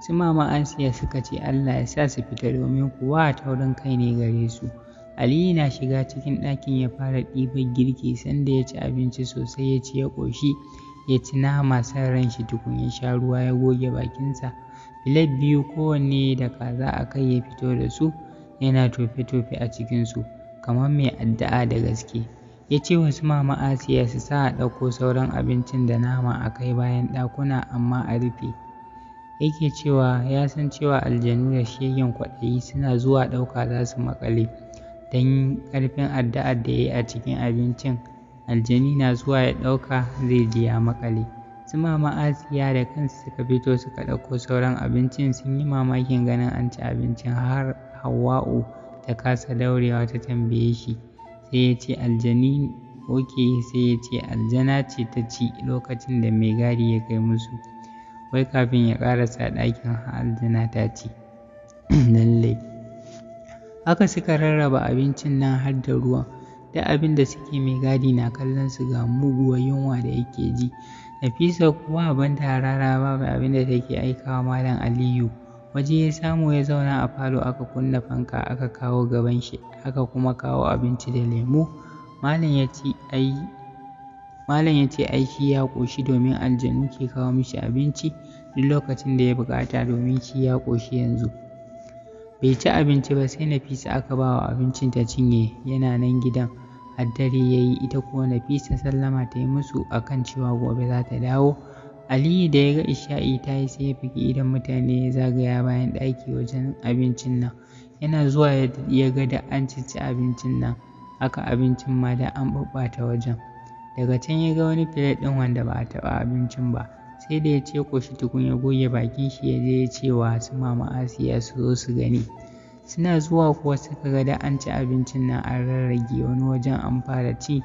Su Mama Asiya suka ce Allah ya sa su fita domin kuwa taurin kai ne gare su. Aliyu na shiga cikin ɗakin ya fara ɗibar girki sanda ya ci abinci sosai ya ci ya ƙoshi ya ci nama san ran shi tukun ya sha ruwa ya goge bakinsa. Filet 2 kowanne da kaza a kai ya fito da su yana tofe-tofe a cikinsu kamar mai addu'a da gaske. Ya ce wa su Mama Asiya su sa a ɗauko sauran abincin da nama a kai bayan ɗakuna amma a rufe. Yake cewa ya san cewa aljanu da shegen kwaɗayi suna zuwa ɗauka za su maƙale. Don ƙarfin addu'ar da ya yi a cikin abincin aljani na zuwa ya ɗauka zai ji ya maƙale. Su Mama Asiya da kansu suka fito suka ɗauko sauran abincin sun yi mamakin ganin an ci abincin har Hauwa'u ta kasa daurewa ta tambaye shi sai ya ce aljana ce ta ci lokacin da mai gadi ya kai musu. Wai kafin ya ƙarasa ɗakin aljana ta ci. Lallai. Haka suka rarraba abincin nan har da ruwan. Da abin da suke mai gadi na kallon su ga muguwar yunwa da yake ji. Nafisa kuwa ban da rara babu abin da take aikawa Malam Aliyu. Waje ya samu ya zauna a falo aka kunna fanka aka kawo gaban shi aka kuma kawo abinci da lemu. Malam ya ce ai shi ya ƙoshi domin aljanu ke kawo mishi abinci duk lokacin da ya buƙata domin shi ya ƙoshi yanzu. Bai ci abinci ba sai Nafisa aka ba wa abincin ta cinye yana nan gidan har dare ya yi ita kuwa Nafisa sallama ta yi musu akan cewa gobe za ta dawo. Aliyu da ya ga isha'i ta yi sai ya fiki idan mutane ya zagaya bayan ɗaki wajen abincin nan. Yana zuwa ya ga da an ci abincin nan haka abincin ma da an ɓaɓɓata wajen. Daga can ya ga wani filet ɗin wanda ba a taɓa abincin ba sai da ya ce ƙoshi tukun ya goge bakin shi ya je ya ce wa su Mama Asiya su zo su gani. Suna zuwa kuwa suka ga da an ci abincin nan an rarrage wani wajen an fara ci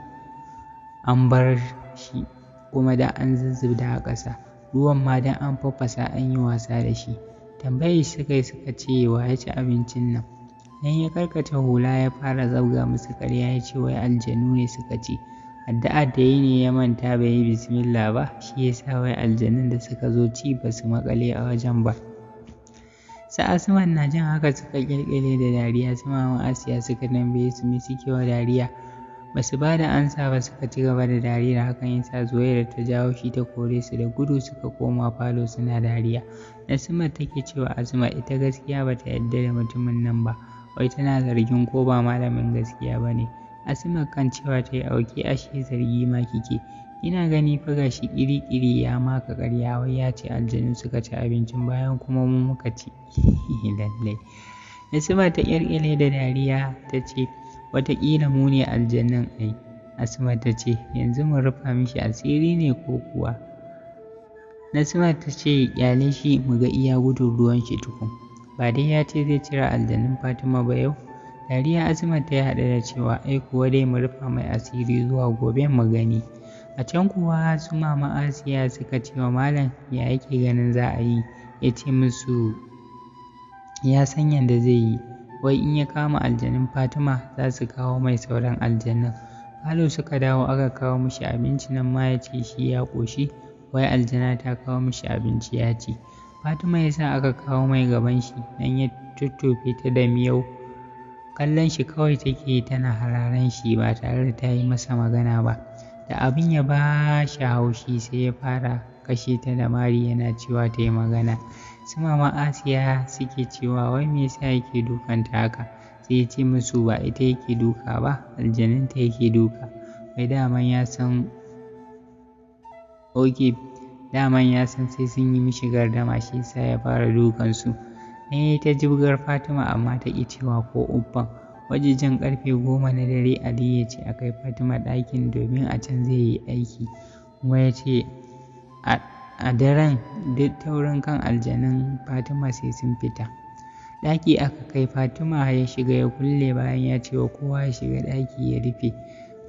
an bar shi kuma da an zuzzubda a ƙasa ruwan ma da an faffasa an yi wasa da shi. tambayar suka ce wa ya ci abincin nan. Nan ya karkata hula ya fara zabga musu ƙarya ya ce wai aljanu ne suka ci. Addu'a da yi ne ya manta bai yi bismillah ba, shi ya sa wai aljanun da suka zo ci ba su maƙale a wajen ba. Su Asuman na jin haka suka ƙyalƙyale da dariya, su Mama Asiya suka tambaye su me suke wa dariya. Ba su ba da ansa ba suka ci gaba da dariya, hakan ya sa Zuwaira ta jawo shi ta kore su da gudu suka koma falo suna dariya. Nasima take cewa Azuma ita gaskiya ba ta yarda da mutumin nan ba, wai tana zargin ko ba malamin gaskiya ba ne. Asima kan cewa ta yi auki ashe zargi ma kike. Ina gani fa gashi ƙiri-ƙiri ya maka ƙarya wai ya ce aljanu suka ci abincin bayan kuma mu muka ci. Lallai. Nasima ta ƙyalƙyale da dariya ta ce wataƙila mu ne aljanun ai. Asima ta ce yanzu mu rufa mishi asiri ne ko kuwa. Nasima ta ce ƙyale shi mu ga iya gudun ruwan shi tukun. Ba dai ya ce zai cire aljanun Fatima ba yau. Dariya Azuma ta yi haɗe da cewa ai kuwa dai mu rufa mai asiri zuwa gobe mu gani. A can kuwa su Mama Asiya suka ce wa Malam ya yake ganin za a yi, ya ce musu ya san yadda zai yi, wai in ya kama aljanun Fatima za su kawo mai sauran aljanun. Falo suka dawo aka kawo mishi abinci nan ma ya ce shi ya ƙoshi, wai aljana ta kawo mishi abinci ya ci. Fatima ya sa aka kawo mai gaban shi, nan ya tuttufe ta da miyau. Kallon shi kawai take tana hararen shi ba tare da ta yi masa magana ba. Da abin ya ba shi haushi sai ya fara kashe ta da mari yana cewa ta yi magana. Su Mama Asiya suke cewa wai me yasa yake dukanta haka, sai ya ce musu ba ita yake duka ba, aljanunta yake duka. Wai daman ya san sai sun yi mishi gardama shi yasa ya fara dukansu. Ne ta jibgar Fatima amma ta ƙi cewa ko uffan. Wajejen ƙarfe 10 na dare Ali ya ce a kai Fatima ɗakin domin a can zai yi aiki, kuma ya ce a daren duk taurin kan aljanun Fatima sai sun fita. Ɗaki aka kai Fatima ya shiga ya kulle bayan ya ce wa kowa ya shiga ɗaki ya rufe.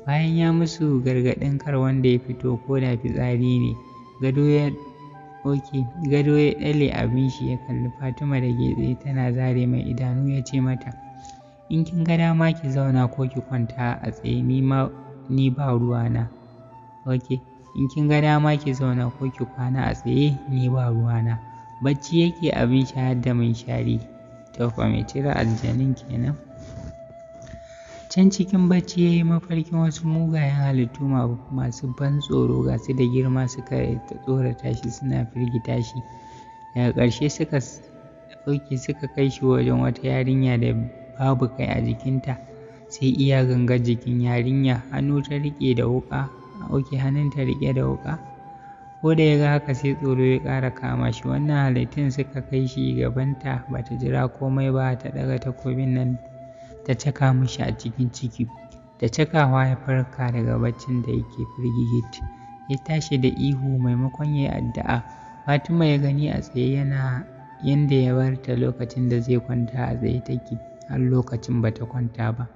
Bayan ya musu gargaɗin kar wanda ya fito ko da fitsari ne, gado ya ɗale abin shi ya kalli Fatima da getse tana zare mai idanu ya ce mata in kin ga dama ki zauna ko ki kwanta a tsaye ni ba ruwana. In kin ga dama ki zauna ko ki kwana a tsaye ni ba ruwana. Bacci yake abin shi har da munshari. To fa mai cire aljanun kenan. Can cikin bacci ya yi mafarkin wasu mugayen halittu masu ban tsoro ga su da girma suka tsorata shi suna firgita shi. Daga ƙarshe suka kai shi wajen wata yarinya da babu kai a jikinta sai iya gangar jikin yarinya, hannu ta riƙe da wuƙa, hannunta riƙe da wuƙa. Ko da ya ga haka sai tsoro ya ƙara kama shi. Wannan halittun suka kai shi gabanta ba ta jira komai ba ta ɗaga takobin nan ta caka mishi a cikin ciki. Da cakawa ya farka daga baccin da yake firgigit. Ya tashi da ihu maimakon ya yi addu'a. Fatima ya gani a tsaye yanda ya bar ta lokacin da zai kwanta a tsaye take har lokacin ba ta kwanta ba.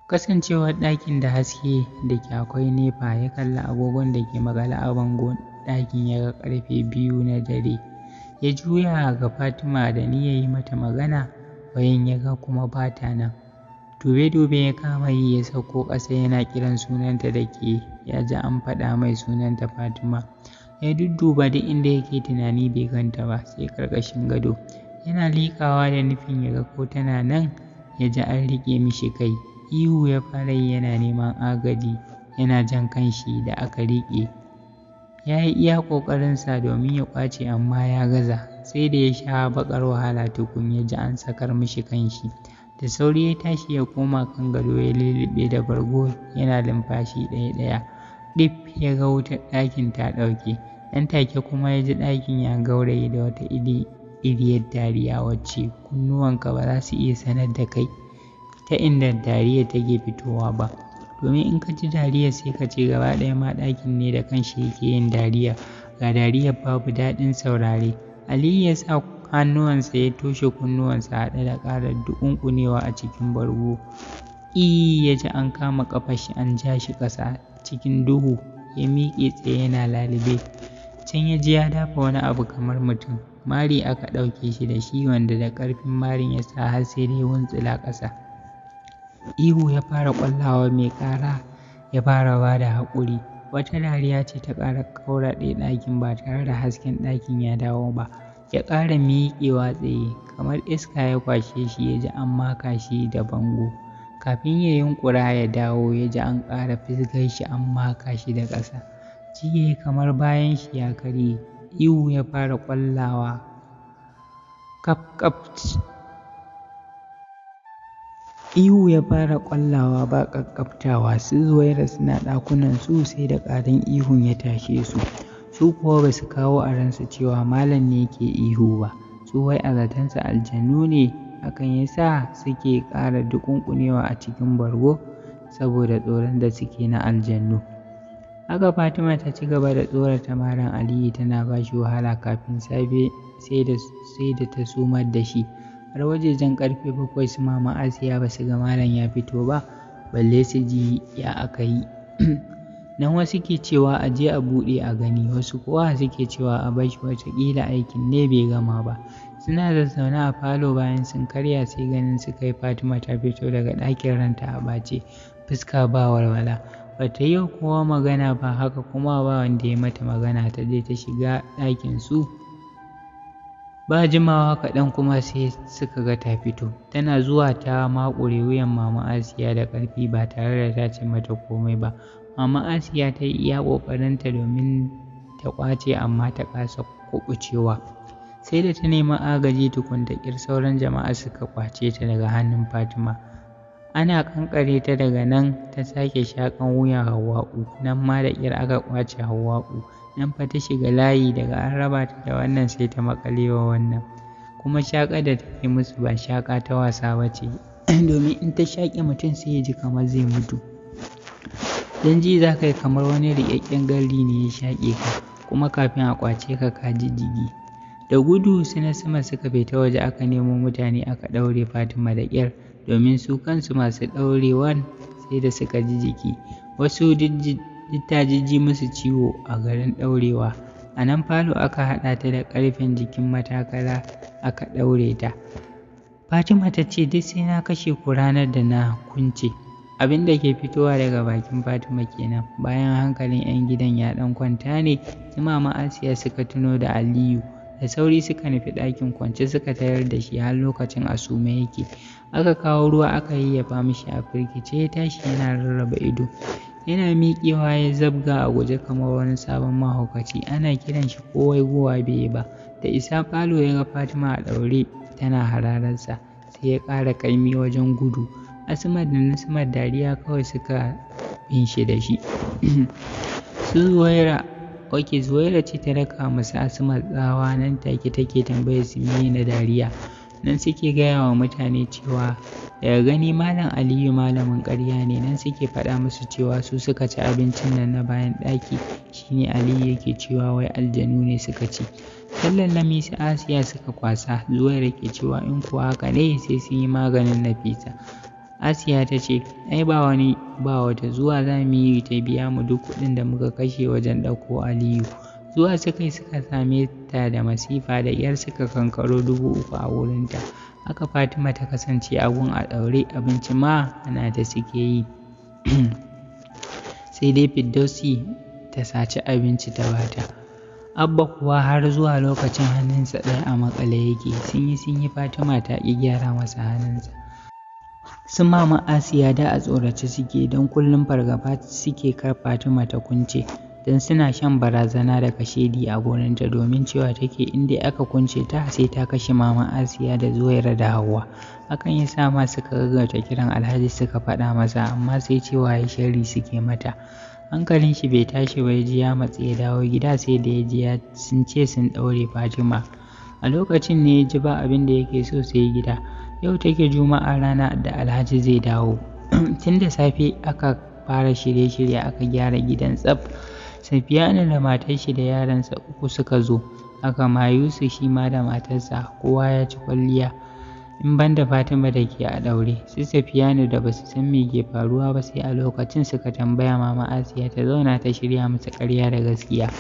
Kasancewar ɗakin da haske da ke akwai nefa ya kalli agogon da ke maƙale a bangon ɗakin ya ga ƙarfe 2 na dare. Ya juya ga Fatima da niyyar yi mata magana, wayan ya ga kuma ba ta nan. Dube-dube ya kama yi ya sauko ƙasa yana kiran sunanta da ke ya ji an faɗa mai sunanta Fatima. Ya dudduba duk inda yake tunani bai ganta ba sai ƙarƙashin gado. Yana liƙawa da nufin ya ga ko tana nan ya ji an riƙe mishi kai. Ihu ya fara yi yana neman agaji yana jan kanshi da aka riƙe. Ya yi iya ƙoƙarinsa domin ya ƙwace amma ya gaza. Sai da ya sha baƙar wahala tukun ya ji an sakar mishi kanshi. Da sauri ya tashi ya koma kan gado ya lulluɓe da bargo yana lumfashi ɗaya-ɗaya. Ɗif ya ga wutar ɗakin ta ɗauke. Nan take kuma ya ji ɗakin ya gauraye da wata iriyar dariya wacce kunnuwanka ba za su iya sanar da kai ta inda dariyar take fitowa ba. Domin in ka ji dariyar sai ka ce gaba ɗaya ma ɗakin ne da kanshi yake yin dariya. Ga dariyar babu daɗin saurare. Aliyu ya sa hannuwansa ya toshe kunnuwansa haɗe da ƙarar duƙunƙunewa a cikin bargo. Ya ji an kama ƙafar shi an ja shi ƙasa cikin duhu. Ya miƙe tsaye yana lalube. Can ya ji ya dafa wani abu kamar mutum. mari aka ɗauke shi da shi wanda da ƙarfin marin ya sa har sai dai wuntsila ƙasa. Ihu ya fara ƙwallawa mai ƙara ya fara ba da haƙuri. Wata dariya ce ta ƙara ƙauraɗe ɗakin ba tare da hasken ɗakin ya dawo ba. Ya ƙara miƙewa tsaye kamar iska ya kwashe shi ya ji an maka shi da bango. Kafin ya yunƙura ya dawo ya ji an ƙara fisgar shi an maka shi da ƙasa. Ji kamar bayan shi ya karye. Ihu ya fara ƙwallawa Ihu ya fara ƙwallawa ba ƙaƙƙabtawa. Su Zuwaira suna ɗakunan su sai da ƙaran ihun ya tashe su. Su kuwa ba su kawo a ransu cewa malam ne ke ihu ba. Su wai a zatonsu aljanu ne, hakan ya sa suke ƙara duƙunƙunewa a cikin bargo saboda tsoron da suke na aljannu. Haka Fatima ta ci gaba da tsorata Malam Aliyu tana ba shi wahala kafin safe sai da ta sumar da shi. Har wajejen ƙarfe 7 su Mama Asiya ba su ga Malam ya fito ba, balle su ji ya aka yi. Nan wasu ke cewa a je a buɗe a gani, wasu kuwa suke cewa a bar shi wataƙila aikin ne bai gama ba. Suna zazzaune a falo bayan sun karya sai ganin su kai Fatima ta fito daga ɗakin ranta a ɓace, fuska ba walwala. Ba ta yi kowa magana ba, haka kuma ba wanda ya mata magana. Ta je ta shiga ɗakin su. Ba jimawa kaɗan kuma sai suka ga ta fito. Tana zuwa ta maƙure wuyan Mama Asiya da ƙarfi ba tare da ta ce mata komai ba. Mama Asiya ta yi iya ƙoƙarinta domin ta ƙwace amma ta kasa kuɓucewa. Sai da ta nemi agaji tukun da ƙyar sauran jama'a suka ƙwace ta daga hannun Fatima. Ana ƙanƙare ta daga nan ta sake shaƙan wuyan Hauwa'u, nan ma da ƙyar aka ƙwace Hauwa'u. Nan fa ta shiga layi, daga an raba ta da wannan sai ta maƙale wa wannan. Kuma shaƙar da take musu ba shaƙa ta wasa ba ce, domin in ta shaƙe mutum sai ya ji kamar zai mutu. Dan ji za ka yi kamar wani riƙaƙƙen gardi ne ya shaƙe ka, kuma kafin a ƙwace ka ka jijjigi. Da gudu su na sama suka fita waje aka nemo mutane aka ɗaure Fatima da ƙyar, domin su kansu masu ɗaurewan sai da suka ji jiki. Wasu duk ta jijji musu ciwo a garin ɗaurewa. A nan falo aka haɗa ta da ƙarfen jikin matakala aka ɗaure ta. Fatima ta ce duk sai na kashe ku ranar da na kunce. Abin da ke fitowa daga bakin Fatima kenan. Bayan hankalin 'yan gidan ya ɗan kwanta ne, su Mama Asiya suka tuno da Aliyu. Da sauri suka nufi ɗakin kwance suka tayar da shi har lokacin a sume yake. Aka kawo ruwa aka yayyafa mishi a firgice ya tashi yana rarraba ido. Yana miƙewa ya zabga a guje kamar wani sabon mahaukaci. Ana kiran shi ko waigowa bai yi ba. Da isa falo ya ga Fatima a ɗaure tana hararsa, sai ya ƙara ƙaimi wajen gudu. Asmar da Nasmar dariya kawai suka bin shi da shi. Zuwaira ce ta raka musu Asmar tsawa, nan take tambayar su meye na dariya. Nan suke gaya wa mutane cewa daga gani Malam Aliyu malamin ƙarya ne. Nan suke faɗa musu cewa su suka ci abincin nan na bayan ɗaki, shine Aliyu yake cewa wai aljanu ne suka ci. Sallan Lamisa Asiya suka kwasa. Zuwaira ke cewa in kuwa haka ne sai sun yi maganin Nafisa. Asiya ta ce ai ba wata zuwa za mu yi ta biya mu duk kuɗin da muka kashe wajen ɗauko Aliyu. Zuwa suka same ta da masifa, da ƙyar suka kankaro 3,000 a wurinta. Haka Fatima ta kasance a gun a ɗaure, abinci ma ana ta suke yi. Sai dai Firdausi ta saci abinci ta bata. Abba kuwa har zuwa lokacin hannunsa ɗaya a maƙale yake. Sun yi Fatima ta ƙi gyara masa hannunsa. Su Mama Asiya da a tsorace suke, don kullum fargaba suke kar Fatima ta kunce, don suna shan barazana da kashedi a gurinta, domin cewa take in dai aka kunce ta sai ta kashe Mama Asiya da Zuwaira da Hauwa. Hakan ya sa ma suka gaggauta kiran Alhaji suka faɗa masa, amma sai cewa ya sharri suke mata. Hankalin shi bai tashi ba, ya ji ya matse ya dawo gida, sai da ya ji sun ce sun ɗaure Fatima. A lokacin ne ya ji ba abin da yake so sai gida. Yau take Juma'a, rana da Alhaji zai dawo. Tun da safe aka fara shirye-shirye aka gyara gidan tsaf. Safiyanu da matar shi da yaransa 3 suka zo. Haka ma Yusuf shi ma da matarsa, kowa ya ci kwalliya. In banda Fatima da ke a ɗaure. Su Safiyanu da basu san me ke faruwa ba sai a lokacin suka tambaya Mama Asiya ta zauna ta shirya musu ƙarya da gaskiya.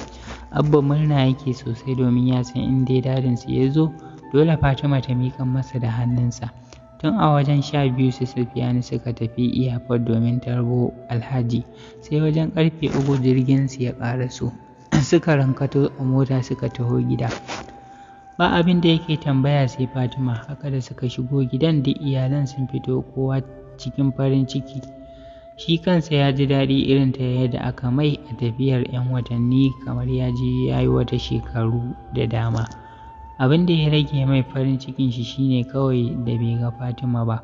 Abba murna yake sosai domin ya san in dai dadinsu ya zo dole Fatima ta miƙa masa da hannunsa. Tun a wajen 12 su Safiyanu suka tafi iyafar domin tarbo Alhaji, sai wajen ƙarfe 3 jirginsu ya ƙaraso. Suka rankato a mota suka taho gida. Ba abin da yake tambaya sai Fatima, haka da suka shigo gidan duk iyalan sun fito kowa cikin farin ciki. Shi kansa ya ji daɗi irin ta yadda aka mai a tafiyar 'yan watanni kamar ya je ya yi wata shekaru da dama. Abin da ya rage mai farin cikin shi shine kawai da bai ga Fatima ba.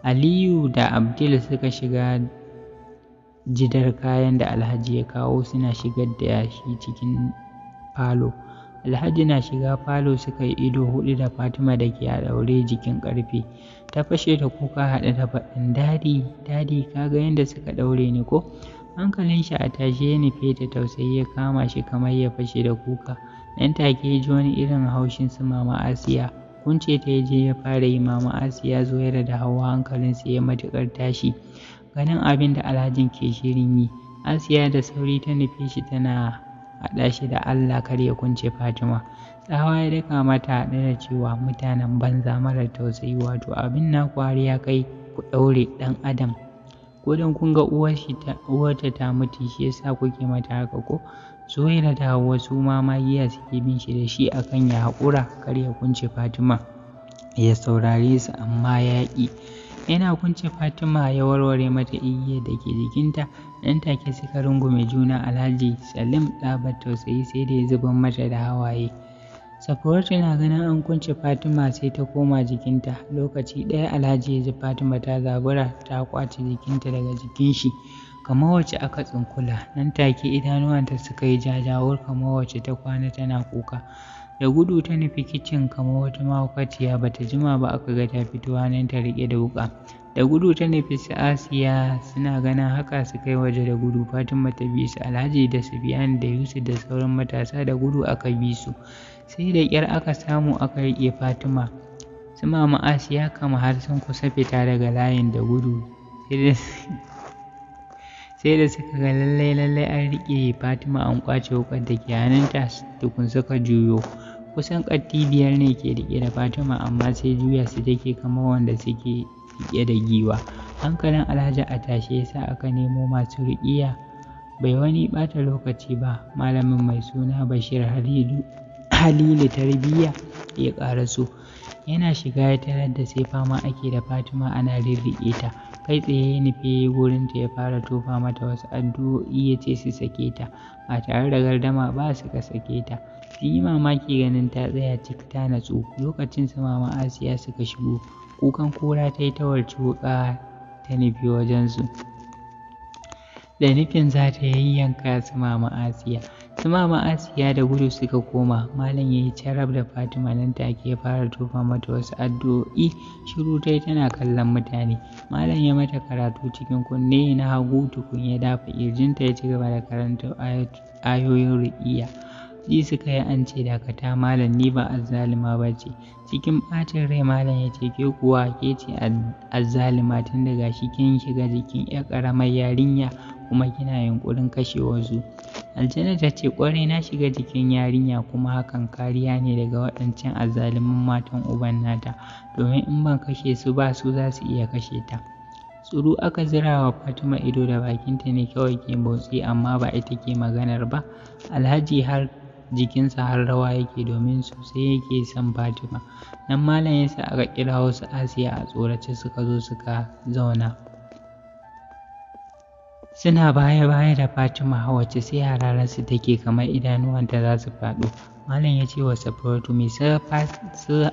Aliyu da Abdul suka shiga jidar kayan da Alhaji ya kawo suna shigar da shi cikin falo. Alhaji na shiga falo suka yi ido huɗu da Fatima da ke a ɗaure jikin ƙarfe. Ta fashe da kuka haɗe da faɗin dadi ka ga yadda suka ɗaure ni ko? Hankalin shi a tashe ya nufe ta, tausayi ya kama shi kamar ya fashe da kuka. Nan take ya ji wani irin haushin su Mama Asiya. Kunce ta ya je ya fara yi. Mama Asiya Zuwaira da Hauwa hankalinsu ya matuƙar tashi ganin abin da Alhajin ke shirin yi. Asiya da sauri ta nufe shi tana haɗa shi da Allah kar ya kunce Fatima. Tsawa ya daka mata haɗe da cewa mutanen banza marar tausayi, wato abin naku har ya kai ku ɗaure ɗan adam. Ko don kun ga uwarta ta mutu shi yasa kuke mata haka ko? Zuwaira da Hauwa su ma magiya suke bin shi da shi akan ya haƙura kar ya kunce Fatima ya saurare su, amma ya ƙi. Yana kunce Fatima ya warware mata igiyar da ke jikinta. Nan take suka rungume juna. Alhaji Salim ɗabar tausayi sai da ya zubar mata da hawaye. Safaratu na ganin an kunce Fatima sai ta koma jikinta. Lokaci ɗaya Alhaji ya ji Fatima ta zabura ta ƙwace jikinta daga jikin shi kamar wacce aka tsunkula. Nan take idanuwanta suka yi jajawur kamar wacce ta kwana tana kuka. Da gudu ta nufi kicin kamar wata mahaukaciya, bata jima ba aka ga ta fito hannunta riƙe da wuƙa. Da gudu ta nufi su Asiya, suna ganin haka su kai waje da gudu. Fatima ta bi su. Alhaji da Sufyan da Yusuf da sauran matasa da gudu aka bi su. Sai da ƙyar aka samu aka riƙe Fatima. Su Mama Asiya kama har sun kusa fita daga layin da gudu. Sai da suka ga lallai an riƙe Fatima an ƙwace wuƙar da ke hannunta tukun suka juyo. Kusan ƙatti 5 ne ke riƙe da Fatima amma sai juya su take kamar wanda suke riƙe da giwa. Hankalin Alhaji a tashe ya sa aka nemo masu riƙiya. Bai wani ɓata lokaci ba, malamin mai suna Bashir Halilu Tarbiyya ya ƙaraso. Yana shiga ya tarar da sai fama ake da Fatima ana rirriƙe ta. Kai tsaye ya nufi gurinta ya fara tofa mata wasu addu'o'i ya ce su sake ta. Ba tare da gardama ba suka sake ta. Sun yi mamaki ganin ta tsaya cik ta natsu. Lokacin su Mama Asiya suka shigo. Kukan kura ta yi ta warci wuƙa ta nufi wajensu. Da nufin za ta yayyanka su Mama Asiya. Su Mama Asiya da gudu suka koma. Malam ya yi carab da Fatima nan take ya fara tofa mata wasu addu'o'i. Shiru tai tana kallon mutane. Malam ya mata karatu cikin kunne na hagu tukun ya dafa ƙirjinta ya ci gaba da karanta ayoyin ruƙiyya. Ji suka yi an ce dakata malam, ni ba azzalima ba ce. Cikin ɓacin rai malam ya ce ke kuwa ke ce azzalima tun daga shi kin shiga jikin 'yar ƙaramar yarinya kuma kina yunƙurin kashe wasu. Aljanna ta ce ƙwarai na shiga jikin yarinya kuma hakan kariya ne daga waɗancan azzaluman matan uban nata, domin in ban kashe su ba su za su iya kashe ta. Tsuru aka zira wa Fatima ido da bakinta ne kawai ke motsi amma ba ita ke maganar ba. Alhaji har jikinsa har rawa yake domin sosai yake son Fatima. Nan malam ya sa aka kira wasu Asiya a tsorace suka zo suka zauna. Suna baya-baya da Fatima wacce sai harararsu take kamar idanuwanta za su faɗo. Malam ya ce wa Safaratu me su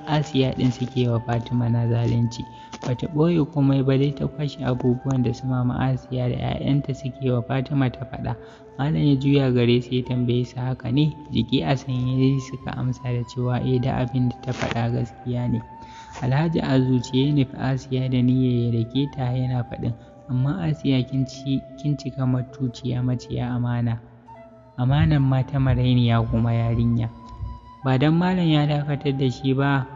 Asiya ɗin suke wa Fatima na zalunci. Bata ɓoye komai ba dai ta kwashe abubuwan da su Mama Asiya da 'ya'yanta suke wa Fatima ta faɗa. Malam ya juya gare su ya tambaye su haka ne? Jiki a sanye suka amsa da cewa da abin da ta faɗa gaskiya ne. Alhaji a zuciye ya nufi Asiya da niyyar ya dake ta yana faɗin, amma Asiya kin cika matuciya maciya amana. Amanan ma ta marainiya kuma yarinya. Ba dan malam ya dakatar da shi ba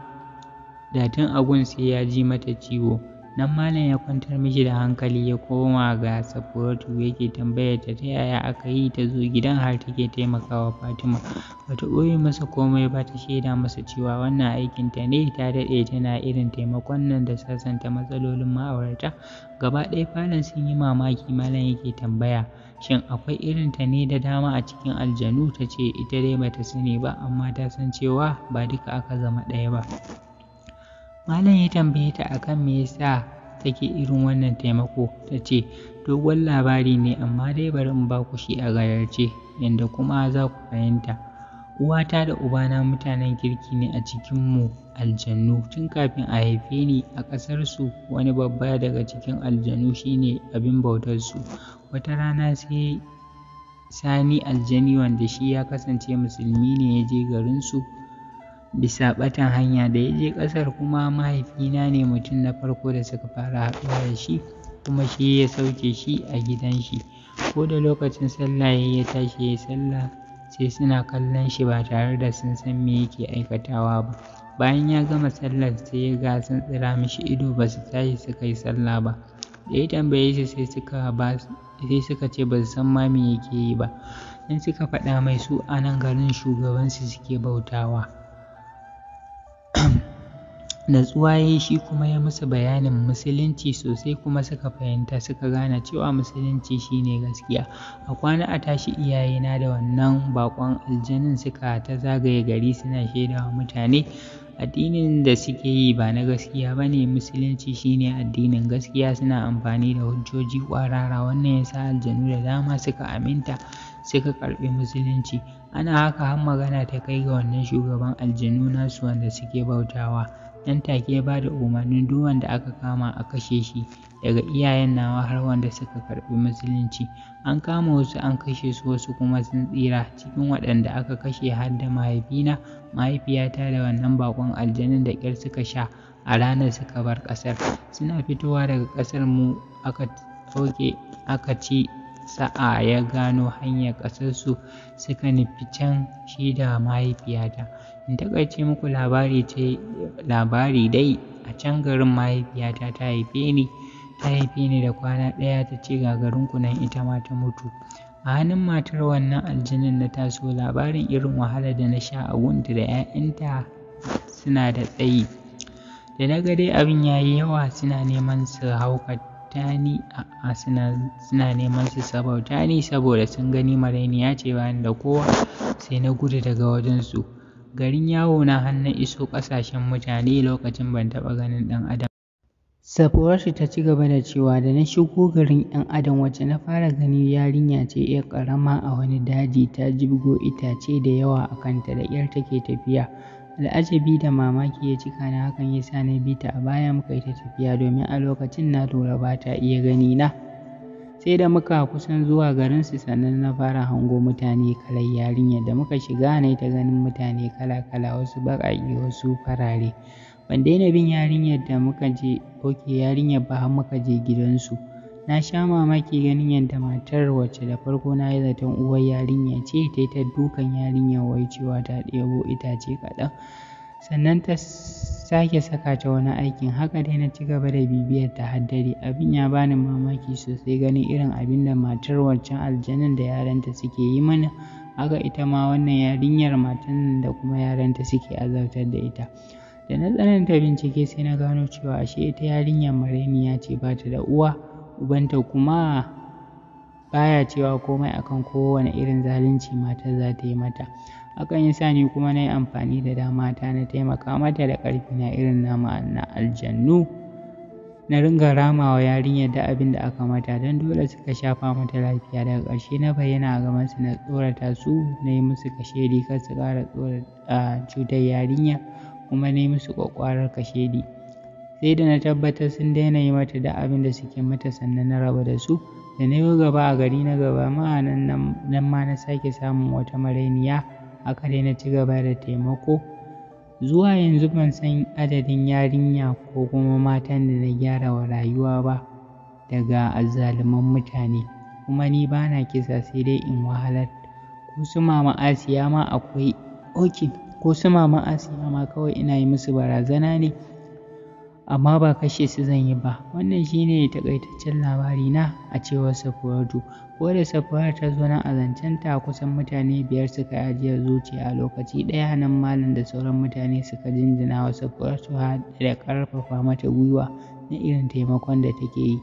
da tun agun sai ya ji mata ciwo. Nan malam ya kwantar mishi da hankali ya koma ga Safuratu yake tambayar ta yaya aka yi ta zo gidan har take taimakawa Fatima. Bata ɓoye masa komai ba, ta shaida masa cewa wannan aikin ta ne, ta daɗe tana irin taimakon nan da sasanta matsalolin ma'aurata. Gaba ɗaya falon sun yi mamaki. Malam yake tambaya shin akwai irin ta ne da dama a cikin aljanu? Ta ce ita dai bata sani ba, amma ta san cewa ba duka aka zama ɗaya ba. Malam ya tambaye ta akan me yasa take irin wannan taimako. Ta ce dogon labari ne, amma dai bari in ba ku shi a gayarce yanda kuma za ku fahimta. Uwata da ubana mutanen kirki ne a cikinmu aljannu. Tun kafin a haife ni a ƙasarsu wani babba daga cikin aljannu shine abin bautarsu. Wata rana sai Sani aljani wanda shi ya kasance musulmi ne ya je garinsu bisa ɓatan hanya. Da ya je ƙasar kuma mahaifina ne mutum na farko da suka fara haɗuwa da shi, kuma shi ya sauke shi a gidan shi. Ko da lokacin sallah ya tashi ya yi sallah sai suna kallon shi ba tare da sun san me yake aikatawa ba. Bayan ya gama sallar sai ya ga sun tsira mishi ido ba su tashi suka yi sallah ba. Da ya tambaye shi sai suka ce ba su san ma me yake yi ba. Sai suka faɗa mai su a nan garin shugabansu suke bautawa. Natsuwa ya yi shi kuma ya musu bayanin musulunci sosai, kuma suka fahimta suka gane cewa musulunci shine gaskiya. A kwana a tashi iyayena da wannan baƙon aljanin suka ta zagaye gari suna shaidawa mutane addinin da suke yi ba na gaskiya ba ne, musulunci shine addinin gaskiya. Suna amfani da hujjoji ƙwarara. Wannan ya sa aljanu da dama suka aminta suka karɓi musulunci. Ana haka har magana ta kai ga wannan shugaban aljanu nasu wanda suke bautawa. Nan take ya ba da umarnin duk wanda aka kama a kashe shi, daga iyayen nawa har wanda suka karɓi musulunci. An kama wasu an kashe su, wasu kuma sun tsira. Cikin waɗanda aka kashe har da mahaifina, mahaifiyata da wannan baƙon aljanin da ƙyar suka sha a ranar suka bar ƙasar. Suna fitowa daga ƙasar mu aka ci sa'a ya gano hanyar ƙasarsu suka nufi can shi da mahaifiyata. In taƙaice muku labari dai, a can garin mahaifiyata ta haife ni da kwana ɗaya ta ce ga garinku nan ita ma ta mutu. A hannun matar wannan aljanin na taso. Labarin irin wahalar da na sha a gunta da 'ya'yanta suna da tsayi. Da na ga dai abin ya yi yawa suna neman su haukata ni, suna neman su sabauta ni saboda sun gani marainiya ce bani da kowa, sai na gudu daga wajensu. Garin yawo na har na iso ƙasashen mutane, lokacin ban taɓa ganin ɗan adam. Safuwarsu ta ci gaba da cewa da na shigo garin 'yan adam wacce na fara gani yarinya ce 'yar ƙarama a wani daji, ta jibgo itace da yawa a kanta, da ƙyar take tafiya. Al'ajabi da mamaki ya cika ni, hakan ya sa na bi ta a baya muka yi ta tafiya, domin a lokacin na lura ba ta iya gani na. Sai da muka kusan zuwa garinsu sannan na fara hango mutane kalar yarinyar. Da muka shiga na ta ganin mutane kala-kala, wasu baƙaƙe wasu farare. Ban daina bin yarinyar da muka je yarinyar ba har muka je gidansu. Na sha mamaki ganin yadda matar wacce da farko na yi zaton uwar yarinya ce ta yi ta dukan yarinyar wai cewa ta ɗebo itace kaɗan, sannan ta sake saka ta wani aikin. Haka dai na ci gaba da bibiyar ta har dare. Abin ya bani mamaki sosai ganin irin abin da matar wancan aljanin da yaranta suke yi mana. Haka ita ma wannan yarinyar matan da kuma yaranta suke azabtar da ita. Da na tsananta bincike sai na gano cewa ashe ita yarinyar marainiya ce, ba ta da uwa, ubanta kuma baya cewa komai akan kowane irin zalunci matar za ta yi mata. Hakan ya sa ni kuma na yi amfani da damata na taimaka mata da ƙarfi na irin na aljannu. Na ringa rama wa yarinyar da abin da aka mata, don dole suka shafa mata lafiya. Daga ƙarshe na bayyana a gabansu na tsorata su, na yi musu kashedi kar su ƙara cutar yarinya, kuma na yi musu ƙwaƙƙwarar kashedi. Sai da na tabbatar sun daina yi mata da abin da suke mata sannan na raba da su. Da na yi gaba a gari na gaba nan ma na sake samun wata marainiya. Haka dai na ci gaba da taimako. Zuwa yanzu ban san adadin yarinya ko kuma matan da na gyara wa rayuwa ba daga azzaluman mutane, kuma ni ba na kisa sai dai in wahalar. Ko su mama Asiya ma kawai ina yi musu barazana ne. amma ba kashe su zan yi ba. Wannan shine takaitaccen labari na a cewar Safaratu. Ko da Safaratu ta zo nan a zancenta kusan mutane 5 suka yi ajiyar zuciya a lokaci ɗaya. Nan malam da sauran mutane suka jinjina wa Safaratu da ƙarfafa mata gwiwa na irin taimakon da take yi.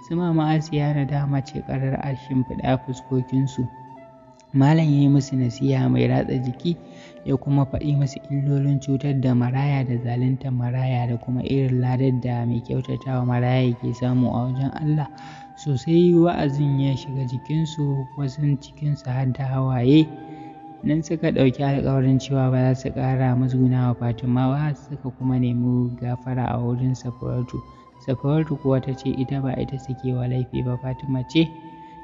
Su Mama Asiya na dama ce ƙarar a shimfiɗa fuskokinsu. Malam ya yi musu nasiha mai ratsa jiki, ya kuma faɗi musu illolin cutar da maraya da zaluntar maraya da kuma irin ladar da mai kyautatawa maraya ke samu a wajen Allah. Sosai wa'azin ya shiga jikinsu, wasu cikinsu har da hawaye. Nan suka ɗauki alƙawarin cewa ba za su ƙara musguna wa Fatima ba, suka kuma nemi gafara a wurin Safaratu. Safaratu kuwa ta ce ita ba ita suke wa laifi ba, Fatima ce.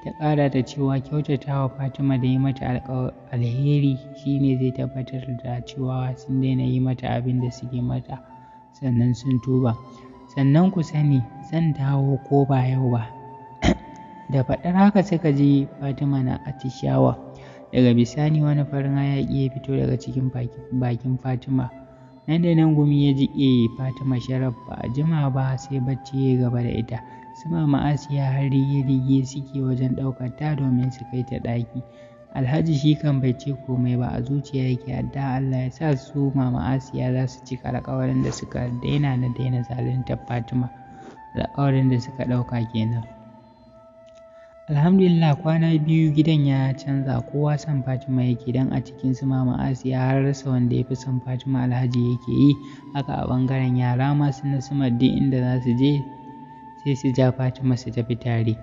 Ta ƙara da cewa kyautatawa Fatima da yi mata alheri shine zai tabbatar da cewa sun daina yi mata abin da suke mata, sannan sun tuba. Sannan ku sani zan dawo ko ba yau ba. Da faɗar haka suka ji Fatima na atishawa. Daga bisani wani farin hayaƙi ya fito daga cikin bakin Fatima. Nan da nan gumi ya jiƙe Fatima sharaf, ba a jima ba sai bacci ya gaba da ita. Su Mama Asiya har rige-rige suke wajen ɗaukar ta domin su kai ta ɗaki. Alhaji shi kan bai ce komai ba, a zuciya yake addu'a Allah ya sa su Mama Asiya za su cika alƙawarin da suka daina zaluntar Fatima. Alƙawarin da suka ɗauka kenan. Alhamdulillah kwana 2 gidan ya canza, kowa son Fatima yake, dan a cikin su Mama Asiya har rasa wanda ya fi son Fatima Alhaji yake yi. Haka a ɓangaren yara ma su Maddi inda za su je sai su ja Fatima su tafi tare.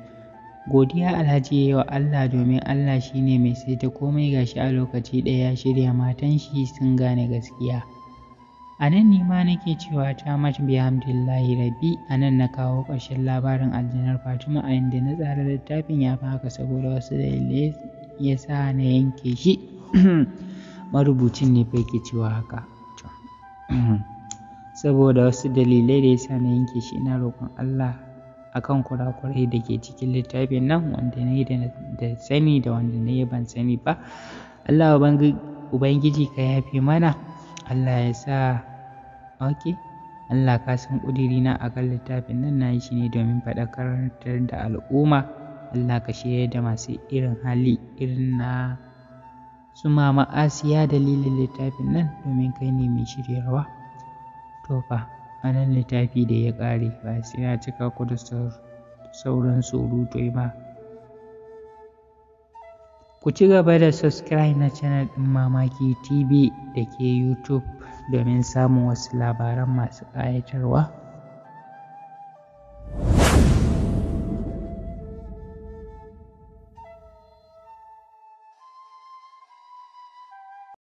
Godiya Alhaji ya yi wa Allah, domin Allah shi ne mai saita komai. Gashi a lokaci ɗaya ya shirya matan shi sun gane gaskiya. A nan ni ma nake cewa ta mata bihamdillahi rabbi. A nan na kawo ƙarshen labarin aljanar Fatima, a inda na tsara littafin ya fi haka saboda wasu dalilai ya sa na yanke shi. Marubucin ne fa yake cewa haka. Saboda wasu dalilai da ya sa na yanke shi, ina roƙon Allah akan kurakurai da ke cikin littafin nan, wanda na yi da sani da wanda na yi ban sani ba. Allah Ubangiji ka yafe mana. Allah ya sa Allah ka san ƙudirina a kan littafin nan, na yi shi ne domin faɗakar da al'umma. Allah ka shirya da masu irin hali irin na su Mama Asiya dalilin littafin nan, domin kai ne mai shiryarwa. To fa a nan littafi da ya ƙare, ba sai na cika ku da sauran surutu ba. Ku ci gaba da subscribe na channel ɗin Mamaki TV da ke YouTube domin samun wasu labaran masu ƙayatarwa.